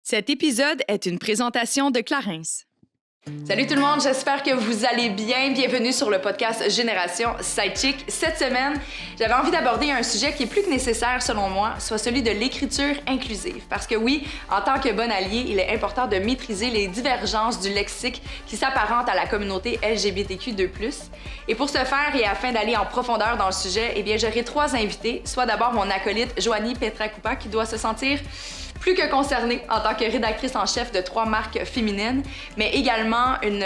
Cet épisode est une présentation de Clarins. Salut tout le monde, j'espère que vous allez bien. Bienvenue sur le podcast Génération Sidechick. Cette semaine, j'avais envie d'aborder un sujet qui est plus que nécessaire selon moi, soit celui de l'écriture inclusive. Parce que oui, en tant que bon allié, il est important de maîtriser les divergences du lexique qui s'apparente à la communauté LGBTQ2+. Et pour ce faire et afin d'aller en profondeur dans le sujet, eh bien j'aurai trois invités. Soit d'abord mon acolyte Joanie Petracupa qui doit se sentir plus que concernée en tant que rédactrice en chef de 3 marques féminines, mais également une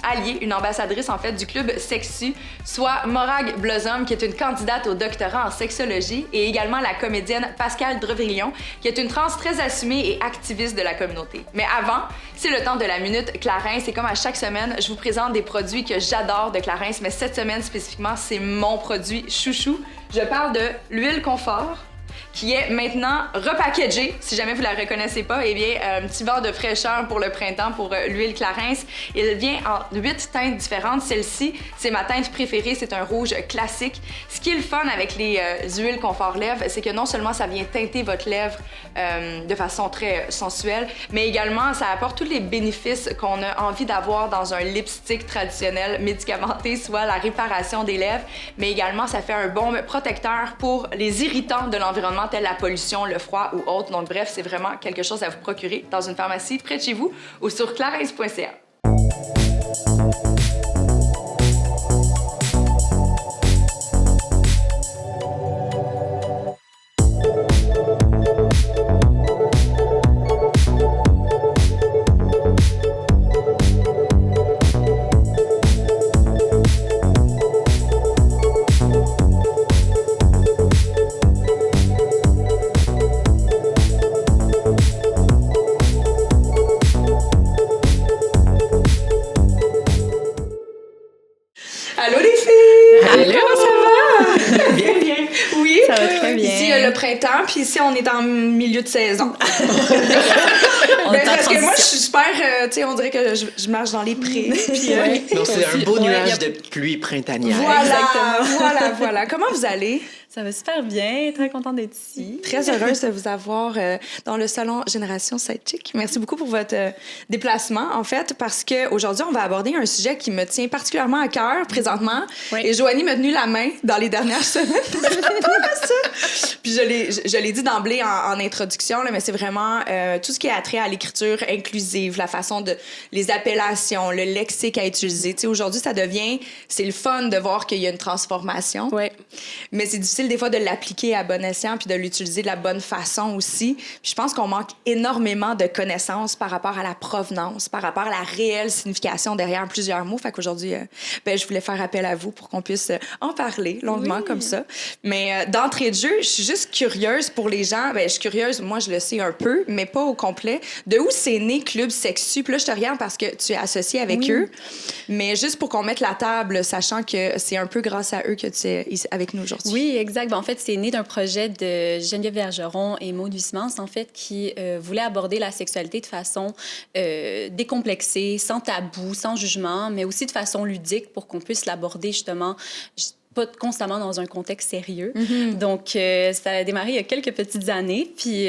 alliée, une ambassadrice en fait du club Sexu, soit Morag Blossom qui est une candidate au doctorat en sexologie, et également la comédienne Pascale Drevillon qui est une trans très assumée et activiste de la communauté. Mais avant, c'est le temps de la Minute Clarins, et comme à chaque semaine, je vous présente des produits que j'adore de Clarins, mais cette semaine spécifiquement, c'est mon produit chouchou. Je parle de l'huile confort, qui est maintenant repackagée. Si jamais vous la reconnaissez pas, eh bien, un petit vent de fraîcheur pour le printemps pour l'huile Clarins. Il vient en 8 teintes différentes. Celle-ci, c'est ma teinte préférée, c'est un rouge classique. Ce qui est le fun avec les huiles confort lèvres, c'est que non seulement ça vient teinter votre lèvre de façon très sensuelle, mais également ça apporte tous les bénéfices qu'on a envie d'avoir dans un lipstick traditionnel médicamenté, soit la réparation des lèvres, mais également ça fait un bon protecteur pour les irritants de l'environnement tels la pollution, le froid ou autre. Donc bref, c'est vraiment quelque chose à vous procurer dans une pharmacie près de chez vous ou sur clarins.ca. Allô les filles! Allô! Comment ça va? Bien, bien. Oui? Ça va très bien. Ici, le printemps, puis ici, on est en milieu de saison. On est en parce que moi, je transition. suis super... tu sais, on dirait que je marche dans les prés. Puis, Donc, c'est un beau Ouais, nuage y a- de pluie printanière. voilà. Comment vous allez? Ça va super bien, très contente d'être ici. Très heureuse de vous avoir dans le salon Génération Sidechick. Merci beaucoup pour votre déplacement, en fait, parce qu'aujourd'hui, on va aborder un sujet qui me tient particulièrement à cœur présentement. Oui. Et Joanie m'a tenu la main dans les dernières semaines par rapport à ça. Puis je l'ai dit d'emblée en introduction, là, mais c'est vraiment tout ce qui a trait à l'écriture inclusive, la façon de... les appellations, le lexique à utiliser. Tu sais, aujourd'hui, ça devient... C'est le fun de voir qu'il y a une transformation. Oui. Mais c'est difficile des fois de l'appliquer à bon escient puis de l'utiliser de la bonne façon aussi. Puis je pense qu'on manque énormément de connaissances par rapport à la provenance, par rapport à la réelle signification derrière plusieurs mots. Fait qu'aujourd'hui, je voulais faire appel à vous pour qu'on puisse en parler longuement comme ça. Mais d'entrée de jeu, je suis juste curieuse pour les gens. Je suis curieuse, moi je le sais un peu, mais pas au complet. De où c'est né Club Sexu? Puis là, je te regarde parce que tu es associée avec eux. Mais juste pour qu'on mette la table, sachant que c'est un peu grâce à eux que tu es ici avec nous aujourd'hui. Oui, exact. Ben, en fait, c'est né d'un projet de Geneviève Bergeron et Maud Huysmans, en fait, qui voulaient aborder la sexualité de façon décomplexée, sans tabou, sans jugement, mais aussi de façon ludique pour qu'on puisse l'aborder justement pas constamment dans un contexte sérieux. Donc, ça a démarré il y a quelques petites années, puis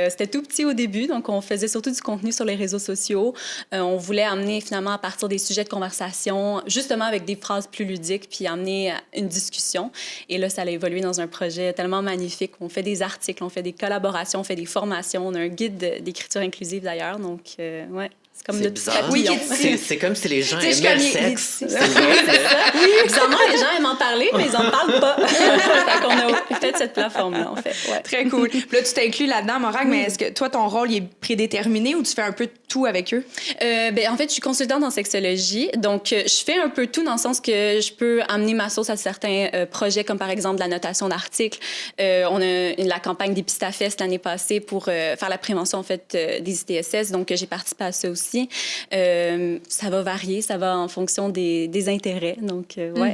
c'était tout petit au début, donc on faisait surtout du contenu sur les réseaux sociaux. On voulait amener finalement à partir des sujets de conversation, justement avec des phrases plus ludiques, puis amener une discussion. Et là, ça a évolué dans un projet tellement magnifique. On fait des articles, on fait des collaborations, on fait des formations, on a un guide d'écriture inclusive d'ailleurs, donc ouais. C'est comme C'est le petit bizarre. papillon. C'est comme si les gens Tu sais, aimaient le je connais- sexe. Oui, c'est ça. Bizarrement, les gens aiment en parler, mais ils n'en parlent pas. Fait qu'on a fait cette plateforme-là, en fait. Ouais. Très cool. Puis là, tu t'inclus là-dedans, Morag, mais est-ce que toi, ton rôle il est prédéterminé ou tu fais un peu de tout avec eux? En fait, je suis consultante en sexologie, donc je fais un peu tout dans le sens que je peux amener ma sauce à certains projets, comme par exemple la notation d'articles. On a la campagne d'Épistafest l'année passée pour faire la prévention en fait des ITSS, donc j'ai participé à ça aussi. aussi. Ça va varier, ça va en fonction des intérêts. Donc, ouais.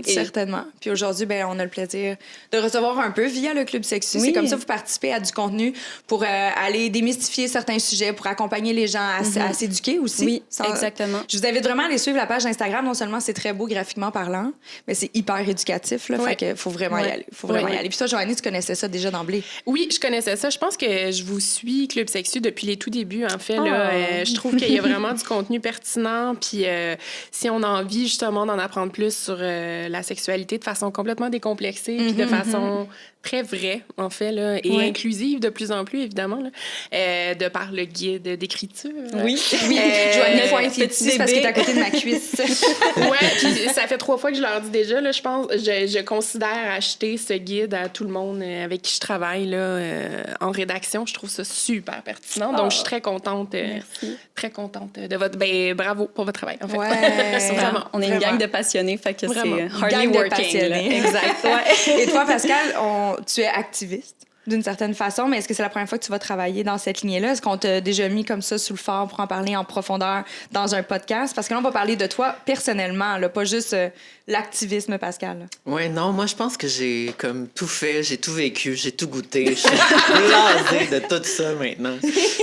Certainement. Puis aujourd'hui, on a le plaisir de recevoir un peu via le Club Sexu. Oui. C'est comme ça que vous participez à du contenu pour aller démystifier certains sujets, pour accompagner les gens à s'éduquer aussi. Oui, exactement. Je vous invite vraiment à aller suivre la page Instagram. Non seulement c'est très beau graphiquement parlant, mais c'est hyper éducatif. Là, fait qu'il faut vraiment y aller. Faut vraiment y aller. Puis toi, Joanie, tu connaissais ça déjà d'emblée? Oui, je connaissais ça. Je pense que je vous suis Club Sexu depuis les tout débuts, en fait. Là, je trouve qu'il y a vraiment du contenu pertinent. Puis si on a envie, justement, d'en apprendre plus sur la sexualité de façon complètement décomplexée, puis de façon très vraie, en fait, là, et inclusive de plus en plus, évidemment, là, de par le guide d'écriture. Oui. Joanie pointe les petits parce qu'il est à côté de ma cuisse. Ouais, puis ça fait 3 fois que je leur dis déjà, là, je pense, je considère acheter ce guide à tout le monde avec qui je travaille, là, en rédaction. Je trouve ça super pertinent. Donc, je suis très contente. Très contente de votre... bravo pour votre travail, en fait. Ouais, vraiment. On est une gang de passionnés, fait que Vraiment. c'est hardly working. Là. Exact. Ouais. Et toi, Pascal, tu es activiste d'une certaine façon, mais est-ce que c'est la première fois que tu vas travailler dans cette lignée-là? Est-ce qu'on t'a déjà mis comme ça sous le phare pour en parler en profondeur dans un podcast? Parce que là, on va parler de toi personnellement, là, pas juste l'activisme, Pascal. Ouais, non, moi, je pense que j'ai comme tout fait, j'ai tout vécu, j'ai tout goûté. Je suis blasée de tout ça maintenant.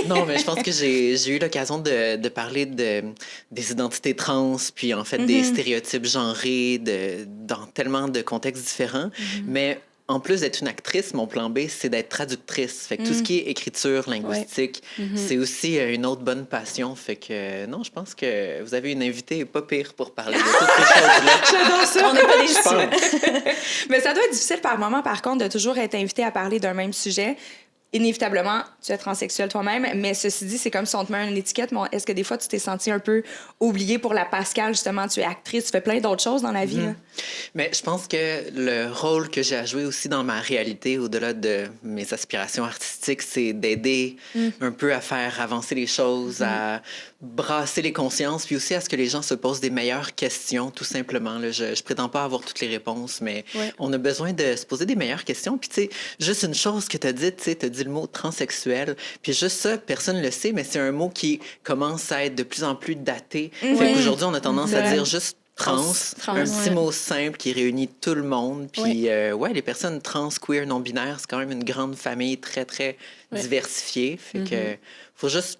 Non, mais je pense que j'ai eu l'occasion de parler des identités trans, puis en fait, des stéréotypes genrés dans tellement de contextes différents. Mais en plus d'être une actrice, mon plan B, c'est d'être traductrice. Fait que tout ce qui est écriture linguistique, c'est aussi une autre bonne passion. Fait que non, je pense que vous avez une invitée pas pire pour parler de toutes ces choses-là. J'adore ça. On n'est pas déçus. Mais ça doit être difficile par moment, par contre, de toujours être invité à parler d'un même sujet. Inévitablement, tu es transsexuel toi-même, mais ceci dit, c'est comme si on te met une étiquette. Mais est-ce que des fois, tu t'es senti un peu oubliée pour la Pascal, justement? Tu es actrice, tu fais plein d'autres choses dans la vie. Là. Mais je pense que le rôle que j'ai à jouer aussi dans ma réalité, au-delà de mes aspirations artistiques, c'est d'aider un peu à faire avancer les choses, à brasser les consciences, puis aussi à ce que les gens se posent des meilleures questions, tout simplement. Là, je prétends pas avoir toutes les réponses, mais on a besoin de se poser des meilleures questions. Puis, tu sais, juste une chose que tu as dit, tu sais, tu as dit le mot transsexuel, puis juste ça, personne ne le sait, mais c'est un mot qui commence à être de plus en plus daté. Fait qu'aujourd'hui, on a tendance à dire juste trans, un petit mot simple qui réunit tout le monde. Puis, les personnes trans, queer, non-binaires, c'est quand même une grande famille très, très diversifiée. Fait que faut juste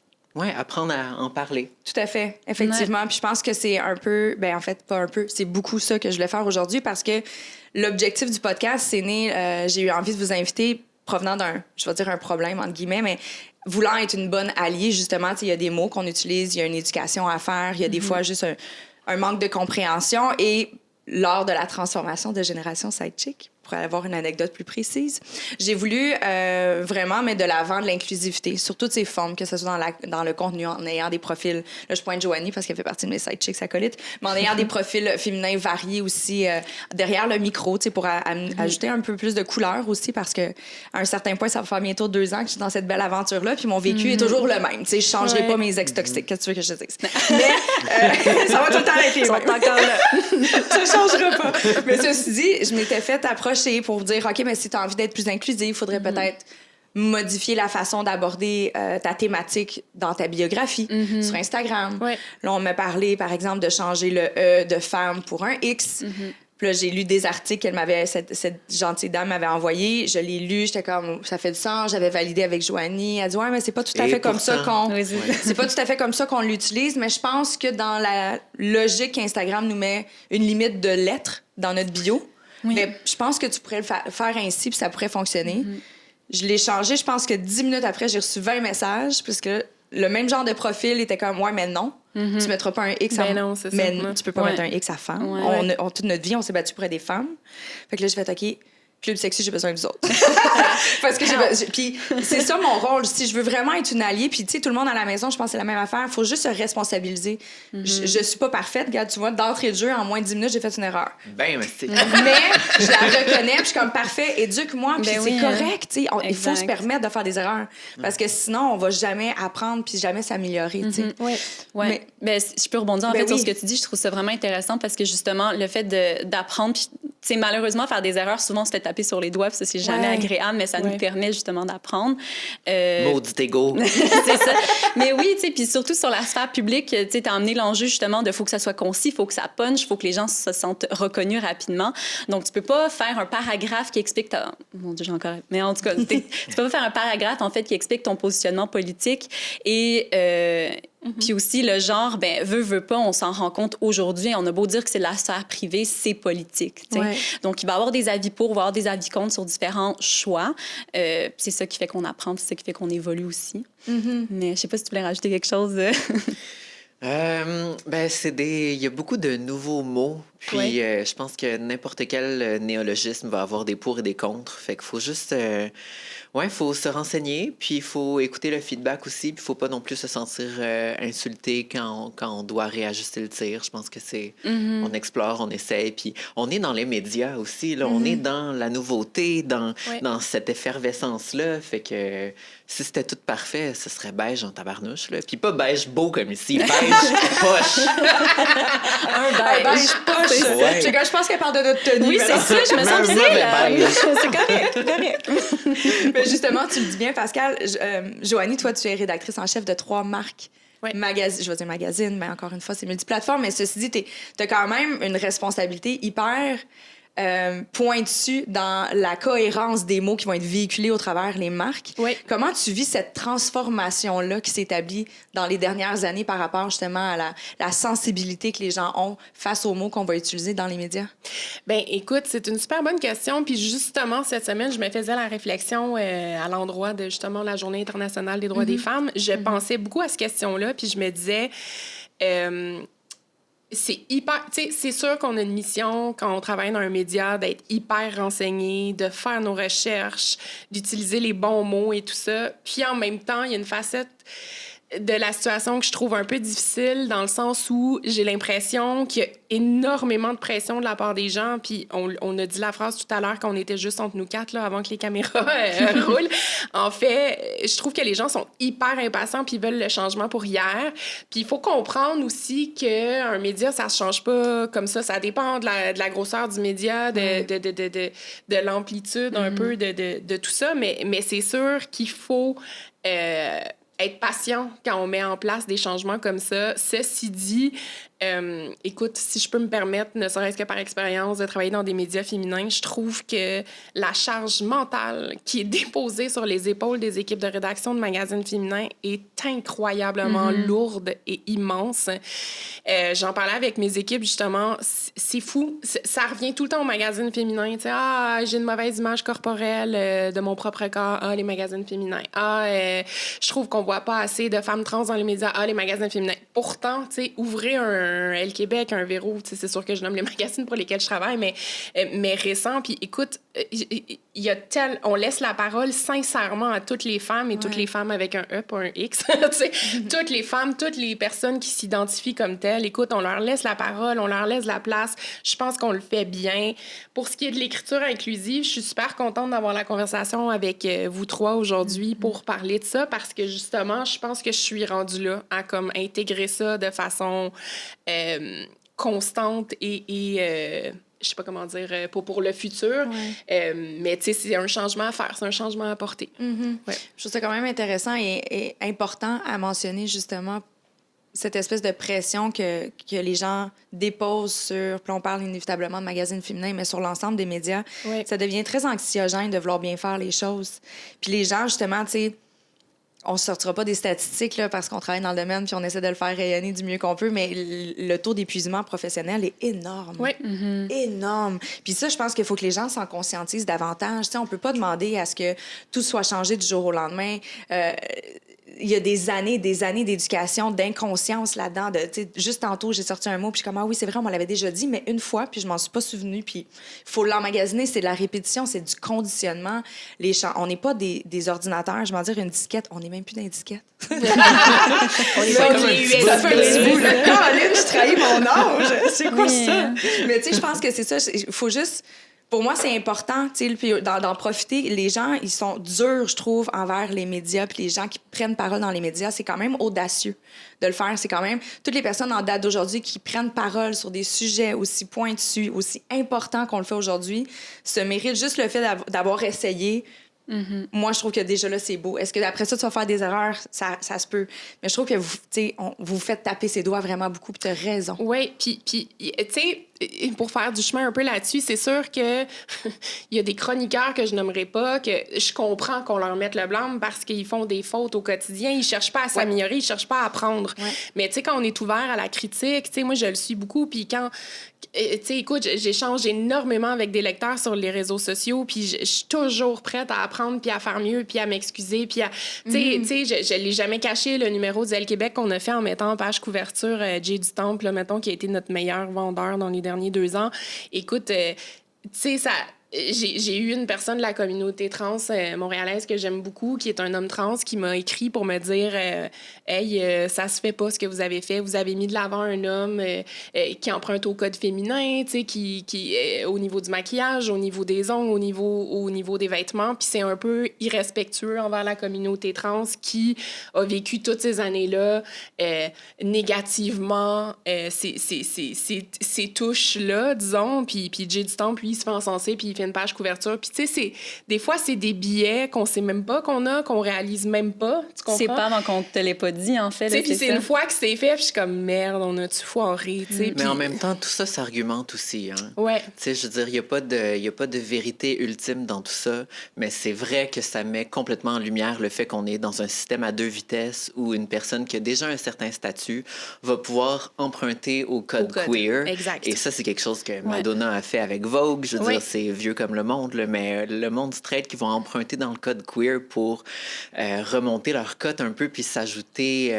apprendre à en parler. Tout à fait, effectivement. Puis je pense que c'est un peu, en fait, pas un peu, c'est beaucoup ça que je voulais faire aujourd'hui parce que l'objectif du podcast, c'est né, j'ai eu envie de vous inviter provenant d'un, je vais dire un problème, entre guillemets, mais voulant être une bonne alliée, justement, il y a des mots qu'on utilise, il y a une éducation à faire, il y a des fois juste un manque de compréhension. Et lors de la transformation de Génération Sidechick, pour avoir une anecdote plus précise, j'ai voulu vraiment mettre de l'avant de l'inclusivité sur toutes ses formes, que ce soit dans le contenu, en ayant des profils, là je pointe Joanie parce qu'elle fait partie de mes Sidechicks acolytes, mais en ayant des profils féminins variés aussi derrière le micro, pour ajouter un peu plus de couleur aussi, parce que à un certain point, ça va faire bientôt 2 ans que je suis dans cette belle aventure-là, puis mon vécu est toujours le même. Je ne changerai pas mes ex toxiques, qu'est-ce que tu veux que je te dise? Mais ça va tout le temps être les mêmes. Encore là. Ça ne changera pas. Mais ceci dit, je m'étais fait approcher pour vous dire, OK, mais si tu as envie d'être plus inclusive, il faudrait peut-être modifier la façon d'aborder ta thématique dans ta biographie sur Instagram. Là, on m'a parlé, par exemple, de changer le « E » de femme pour un « X ». Puis là, j'ai lu des articles cette gentille dame m'avait envoyés. Je l'ai lu, j'étais comme, ça fait du sens. J'avais validé avec Joanie. Elle dit, mais c'est pas tout à fait comme ça qu'on... C'est pas tout à fait comme ça qu'on l'utilise, mais je pense que dans la logique qu'Instagram nous met une limite de lettres dans notre bio, mais je pense que tu pourrais le faire ainsi, puis ça pourrait fonctionner. Je l'ai changé. Je pense que 10 minutes après, j'ai reçu 20 messages, puisque le même genre de profil était comme, mais non. Tu mettras pas un X à non, c'est ça. Mais tu peux pas mettre un X à femme. Toute notre vie, on s'est battu pour des femmes. Fait que là, j'ai fait, OK, Club Sexu, j'ai besoin de vous autres. Parce que puis c'est ça mon rôle. Si je veux vraiment être une alliée, puis tu sais, tout le monde à la maison, je pense que c'est la même affaire. Il faut juste se responsabiliser. Je suis pas parfaite. Regarde, tu vois, d'entrée de jeu, en moins de 10 minutes, j'ai fait une erreur. Ben, merci. Mais je la reconnais, puis je suis comme parfait, éduque-moi, puis c'est correct. Tu sais, il faut se permettre de faire des erreurs. Parce que sinon, on va jamais apprendre, puis jamais s'améliorer. Tu sais. Mais je peux rebondir en fait sur ce que tu dis. Je trouve ça vraiment intéressant parce que justement, le fait d'apprendre, puis sais, malheureusement, faire des erreurs, souvent, on se fait taper sur les doigts, puis ça, c'est jamais agréable, mais ça nous permet justement d'apprendre. Maudit égo. C'est ça. Mais oui, tu sais, puis surtout sur la sphère publique, tu sais, t'as emmené l'enjeu justement de faut que ça soit concis, faut que ça punch, faut que les gens se sentent reconnus rapidement. Donc, tu peux pas faire un paragraphe qui explique Mon Dieu, j'ai encore... Mais en tout cas, tu peux pas faire un paragraphe, en fait, qui explique ton positionnement politique et... Puis aussi, le genre, ben veut pas, on s'en rend compte aujourd'hui. On a beau dire que c'est de la sphère privée, c'est politique. Ouais. Donc, il va y avoir des avis pour, il va y avoir des avis contre sur différents choix. C'est ça qui fait qu'on apprend, c'est ça qui fait qu'on évolue aussi. Mais je sais pas si tu voulais rajouter quelque chose. Ben, il y a beaucoup de nouveaux mots. Puis, je pense que n'importe quel néologisme va avoir des pour et des contre. Fait qu'il faut juste... faut se renseigner, puis il faut écouter le feedback aussi, puis il faut pas non plus se sentir insulté quand on doit réajuster le tir. Je pense que c'est... On explore, on essaye, puis on est dans les médias aussi, là. On est dans la nouveauté, dans cette effervescence-là. Fait que si c'était tout parfait, ce serait beige en tabarnouche, là. Puis pas beige beau comme ici, beige poche. Un beige poche. Ouais. Je pense qu'elle parle de notre tenue. Oui, c'est ça, je me sens bien, là. C'est correct. Mais justement, tu le dis bien, Pascal. Joanie, toi, tu es rédactrice en chef de 3 marques. Je vais dire magazine, mais encore une fois, c'est multiplateforme. Mais ceci dit, tu as quand même une responsabilité hyper pointue dans la cohérence des mots qui vont être véhiculés au travers les marques. Comment tu vis cette transformation-là qui s'établit dans les dernières années par rapport justement à la sensibilité que les gens ont face aux mots qu'on va utiliser dans les médias? Bien, écoute, c'est une super bonne question. Puis justement, cette semaine, je me faisais la réflexion à l'endroit de justement la Journée internationale des droits des femmes. Je pensais beaucoup à cette question-là, puis je me disais... c'est hyper... Tu sais, c'est sûr qu'on a une mission, quand on travaille dans un média, d'être hyper renseigné, de faire nos recherches, d'utiliser les bons mots et tout ça. Puis en même temps, il y a une facette de la situation que je trouve un peu difficile dans le sens où j'ai l'impression qu'il y a énormément de pression de la part des gens. Puis on a dit la phrase tout à l'heure qu'on était juste entre nous 4 là, avant que les caméras roulent. En fait, je trouve que les gens sont hyper impatients puis veulent le changement pour hier. Puis il faut comprendre aussi qu'un média, ça se change pas comme ça. Ça dépend de la grosseur du média, de l'amplitude un peu de tout ça. Mais c'est sûr qu'il faut... être patient quand on met en place des changements comme ça. Ceci dit, écoute, si je peux me permettre, ne serait-ce que par expérience, de travailler dans des médias féminins, je trouve que la charge mentale qui est déposée sur les épaules des équipes de rédaction de magazines féminins est incroyablement lourde et immense. J'en parlais avec mes équipes, justement. C'est fou. Ça revient tout le temps aux magazines féminins. Tu sais, j'ai une mauvaise image corporelle de mon propre corps. Les magazines féminins. Je trouve qu'on voit pas assez de femmes trans dans les médias. Les magazines féminins. Pourtant, tu sais, ouvrez un Elle Québec, un Véro, tu sais, c'est sûr que je nomme les magazines pour lesquels je travaille, mais récents. Puis écoute, on laisse la parole sincèrement à toutes les femmes et toutes les femmes avec un E, pas un X. Toutes les femmes, toutes les personnes qui s'identifient comme telles. Écoute, on leur laisse la parole, on leur laisse la place. Je pense qu'on le fait bien. Pour ce qui est de l'écriture inclusive, je suis super contente d'avoir la conversation avec vous 3 aujourd'hui pour parler de ça parce que justement, je pense que je suis rendue là à comme intégrer ça de façon constante et je sais pas comment dire, pour le futur. Mais tu sais, c'est un changement à faire, c'est un changement à apporter. Je trouve ça quand même intéressant et important à mentionner, justement, cette espèce de pression que les gens déposent sur... Puis on parle inévitablement de magazines féminins, mais sur l'ensemble des médias, ça devient très anxiogène de vouloir bien faire les choses. Puis les gens, justement, tu sais, on ne sortira pas des statistiques là, parce qu'on travaille dans le domaine puis on essaie de le faire rayonner du mieux qu'on peut, mais le taux d'épuisement professionnel est énorme. Énorme. Puis ça, je pense qu'il faut que les gens s'en conscientisent davantage. Tu sais, on ne peut pas demander à ce que tout soit changé du jour au lendemain. Il y a des années d'éducation, d'inconscience là-dedans. Juste tantôt, j'ai sorti un mot, puis je suis comme, oui, c'est vrai, on me l'avait déjà dit, mais une fois, puis je m'en suis pas souvenue. Puis il faut l'emmagasiner, c'est de la répétition, c'est du conditionnement. On n'est pas des ordinateurs. Je vais dire une disquette. On n'est même plus dans les disquettes. On est pas comme un petit bout. Ça fait un petit bout. Caroline, je trahis mon âge. C'est quoi ça? Mais tu sais, je pense que c'est ça. Il faut juste pour moi, c'est important, tu sais, puis d'en profiter. Les gens, ils sont durs, je trouve, envers les médias, puis les gens qui prennent parole dans les médias, c'est quand même audacieux de le faire. C'est quand même toutes les personnes en date d'aujourd'hui qui prennent parole sur des sujets aussi pointus, aussi importants qu'on le fait aujourd'hui, se méritent juste le fait d'avoir essayé. Mm-hmm. Moi, je trouve que déjà là, c'est beau. Est-ce que après ça, tu vas faire des erreurs? Ça se peut. Mais je trouve que vous faites taper ses doigts vraiment beaucoup, puis tu as raison. Oui, puis tu sais, pour faire du chemin un peu là-dessus, c'est sûr que il y a des chroniqueurs que je nommerai pas, que je comprends qu'on leur mette le blâme parce qu'ils font des fautes au quotidien. Ils cherchent pas à s'améliorer, ils cherchent pas à apprendre. Ouais. Mais tu sais, quand on est ouvert à la critique, tu sais, moi, je le suis beaucoup, puis quand... Tu sais, écoute, j'échange énormément avec des lecteurs sur les réseaux sociaux, puis je suis toujours prête à apprendre, puis à faire mieux, puis à m'excuser, puis à... Tu sais, je l'ai jamais caché, le numéro d'Elle Québec qu'on a fait en mettant en page couverture Jay du Temple, là, mettons, qui a été notre meilleur vendeur dans les derniers 2 ans. Écoute, tu sais, ça... J'ai eu une personne de la communauté trans montréalaise que j'aime beaucoup, qui est un homme trans, qui m'a écrit pour me dire hey, ça se fait pas ce que vous avez fait. Vous avez mis de l'avant un homme qui emprunte au code féminin, tu sais, qui au niveau du maquillage, au niveau des ongles, au niveau des vêtements. Puis c'est un peu irrespectueux envers la communauté trans qui a vécu toutes ces années-là négativement ces touches-là, disons. Puis Jay du Temple, lui, il se fait encenser, puis il fait une page couverture. Puis, tu sais, des fois, c'est des billets qu'on sait même pas qu'on a, qu'on réalise même pas. Tu comprends? C'est pas avant qu'on te l'ait pas dit, en fait. Puis c'est une fois que c'est fait, puis je suis comme, merde, on a-tu foiré, tu sais. Mais en même temps, tout ça s'argumente aussi, hein. Ouais. Tu sais, je veux dire, il y a pas de vérité ultime dans tout ça, mais c'est vrai que ça met complètement en lumière le fait qu'on est dans un système à 2 vitesses où une personne qui a déjà un certain statut va pouvoir emprunter au code queer. Exact. Et ça, c'est quelque chose que Madonna a fait avec Vogue. Je veux dire, c'est vieux comme le monde, là, mais le monde straight qui vont emprunter dans le code queer pour remonter leur cote un peu puis s'ajouter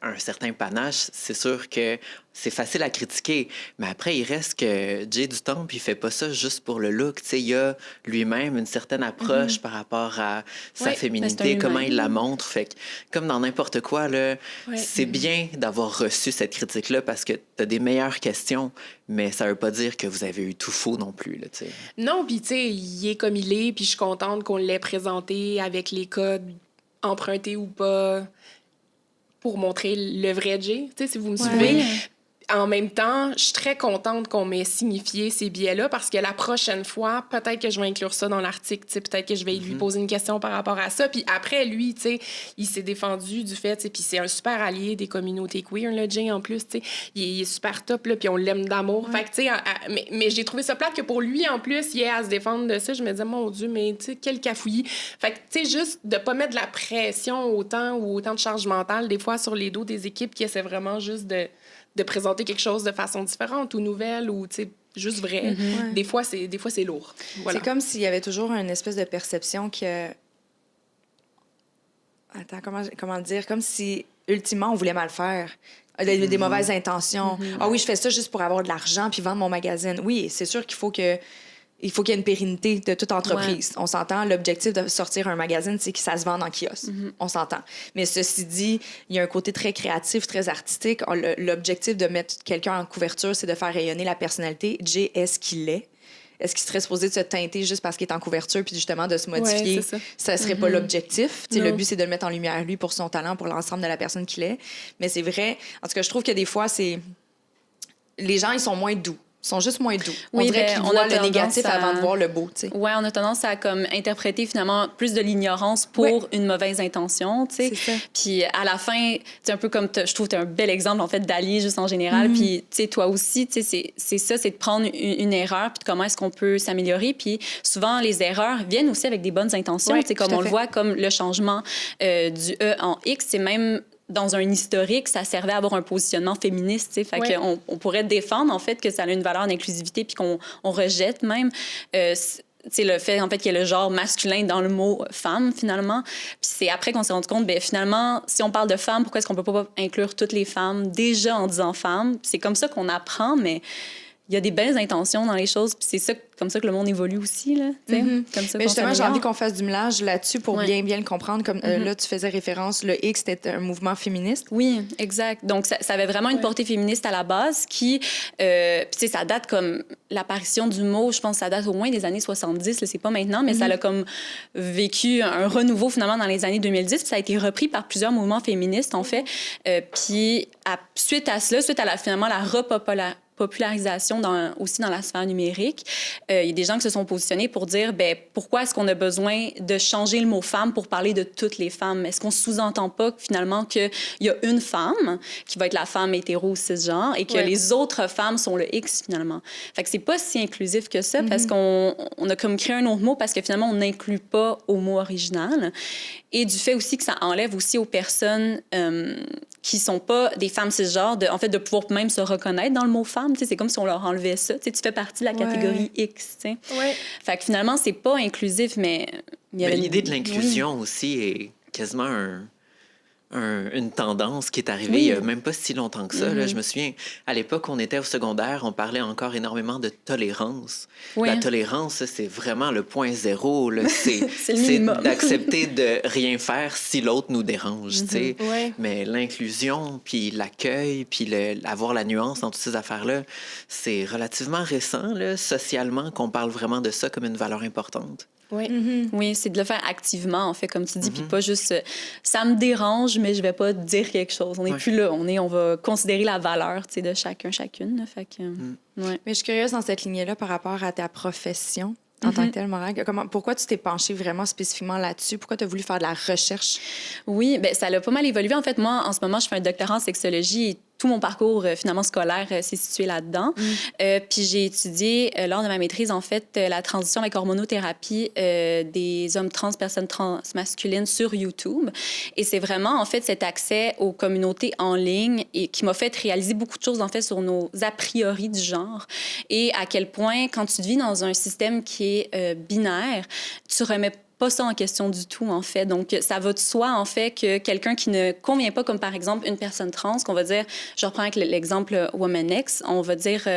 un certain panache, c'est sûr que c'est facile à critiquer. Mais après, il reste que Jay du Temple, il fait pas ça juste pour le look. Tu sais, il a lui-même une certaine approche par rapport à sa féminité, comment il la montre. Fait que, comme dans n'importe quoi, là, c'est bien d'avoir reçu cette critique-là parce que t'as des meilleures questions, mais ça veut pas dire que vous avez eu tout faux non plus, là, tu sais. Non, puis tu sais, il est comme il est, puis je suis contente qu'on l'ait présenté avec les codes empruntés ou pas pour montrer le vrai Jay, tu sais, si vous me suivez. Oui. En même temps, je suis très contente qu'on m'ait signifié ces billets-là parce que la prochaine fois, peut-être que je vais inclure ça dans l'article, tu sais, peut-être que je vais lui poser une question par rapport à ça. Puis après, lui, tu sais, il s'est défendu du fait, tu sais, puis c'est un super allié des communautés queer, le Jay, en plus, tu sais. Il est super top, là, puis on l'aime d'amour. Fait que, tu sais, mais j'ai trouvé ça plate que pour lui, en plus, il ait à se défendre de ça. Je me disais, mon Dieu, mais tu sais, quel cafouillis. Fait que, tu sais, juste de pas mettre de la pression autant de charge mentale, des fois, sur les dos des équipes qui essaient vraiment juste de présenter quelque chose de façon différente ou nouvelle ou, tu sais, juste vrai. Des fois, c'est lourd. Voilà. C'est comme s'il y avait toujours une espèce de perception que... Attends, comment le dire? Comme si, ultimement, on voulait mal faire. Des mauvaises intentions. Ah oui, je fais ça juste pour avoir de l'argent puis vendre mon magazine. Oui, c'est sûr qu'il faut qu'il y ait une pérennité de toute entreprise. On s'entend, l'objectif de sortir un magazine, c'est que ça se vende en kiosque. On s'entend. Mais ceci dit, il y a un côté très créatif, très artistique. L'objectif de mettre quelqu'un en couverture, c'est de faire rayonner la personnalité. Jay, est-ce qu'il est? Est-ce qu'il serait supposé de se teinter juste parce qu'il est en couverture puis justement de se modifier? Ouais, ça serait pas l'objectif. Le but, c'est de le mettre en lumière, lui, pour son talent, pour l'ensemble de la personne qu'il est. Mais c'est vrai. En tout cas, je trouve que des fois, les gens, ils sont moins doux. Ils sont juste moins doux. On dirait qu'ils voient le négatif avant de voir le beau, tu sais. Oui, on a tendance à comme interpréter finalement plus de l'ignorance pour une mauvaise intention, tu sais. C'est ça. Puis à la fin, c'est un peu comme je trouve que tu as un bel exemple en fait d'allié juste en général. Puis tu sais toi aussi, tu sais c'est ça, c'est de prendre une erreur puis de comment est-ce qu'on peut s'améliorer. Puis souvent les erreurs viennent aussi avec des bonnes intentions, tu sais comme on le voit comme le changement du E en X, c'est même dans un historique, ça servait à avoir un positionnement féministe, tu sais. Fait qu'on on pourrait défendre, en fait, que ça a une valeur d'inclusivité puis qu'on rejette même c'est le fait, en fait, qu'il y ait le genre masculin dans le mot femme, finalement. Puis c'est après qu'on s'est rendu compte, bien, finalement, si on parle de femmes, pourquoi est-ce qu'on peut pas inclure toutes les femmes déjà en disant femme? Puis c'est comme ça qu'on apprend, mais il y a des belles intentions dans les choses, puis c'est comme ça que le monde évolue aussi, là, tu sais, comme ça. Mais justement, j'ai envie qu'on fasse du mélange là-dessus pour bien le comprendre. Comme là, tu faisais référence, le X, c'était un mouvement féministe. Oui, exact. Donc, ça avait vraiment une portée féministe à la base qui, puis tu sais, ça date comme l'apparition du mot, je pense que ça date au moins des années 70, là, c'est pas maintenant, mais ça a comme vécu un renouveau finalement dans les années 2010, puis ça a été repris par plusieurs mouvements féministes, en fait. Puis suite à cela, finalement la popularisation aussi dans la sphère numérique, il y a des gens qui se sont positionnés pour dire, ben pourquoi est-ce qu'on a besoin de changer le mot femme pour parler de toutes les femmes? Est-ce qu'on sous-entend pas finalement qu'il y a une femme qui va être la femme hétéro cisgenre et que les autres femmes sont le X finalement? Fait que c'est pas si inclusif que ça parce qu'on a comme créé un autre mot parce que finalement on n'inclut pas au mot original, et du fait aussi que ça enlève aussi aux personnes qui sont pas des femmes cisgenres, en fait, de pouvoir même se reconnaître dans le mot femme. C'est comme si on leur enlevait ça. Tu fais partie de la catégorie X. Fait que finalement, c'est pas inclusif, mais... l'idée de l'inclusion aussi est quasiment une tendance qui est arrivée il n'y a même pas si longtemps que ça. Là. Je me souviens, à l'époque, on était au secondaire, on parlait encore énormément de tolérance. La tolérance, c'est vraiment le point zéro. Là. C'est d'accepter de rien faire si l'autre nous dérange. Mais l'inclusion, puis l'accueil, puis avoir la nuance dans toutes ces affaires-là, c'est relativement récent, là, socialement, qu'on parle vraiment de ça comme une valeur importante. Oui, c'est de le faire activement, en fait, comme tu dis, puis pas juste ça me dérange, mais je vais pas dire quelque chose. On n'est plus là. On va considérer la valeur, de chacun, chacune. Là, fait que, Mais je suis curieuse dans cette lignée-là par rapport à ta profession en tant que telle, Morag. Pourquoi tu t'es penchée vraiment spécifiquement là-dessus? Pourquoi tu as voulu faire de la recherche? Oui, bien, ça a pas mal évolué. En fait, moi, en ce moment, je fais un doctorat en sexologie et tout mon parcours, finalement, scolaire s'est situé là-dedans. Puis j'ai étudié, lors de ma maîtrise, en fait, la transition avec hormonothérapie des hommes trans, personnes trans masculines sur YouTube. Et c'est vraiment, en fait, cet accès aux communautés en ligne et qui m'a fait réaliser beaucoup de choses, en fait, sur nos a priori du genre et à quel point, quand tu vis dans un système qui est binaire, tu remets pas ça en question du tout, en fait. Donc, ça va de soi, en fait, que quelqu'un qui ne convient pas, comme par exemple une personne trans, qu'on va dire, je reprends avec l'exemple Woman X, on va dire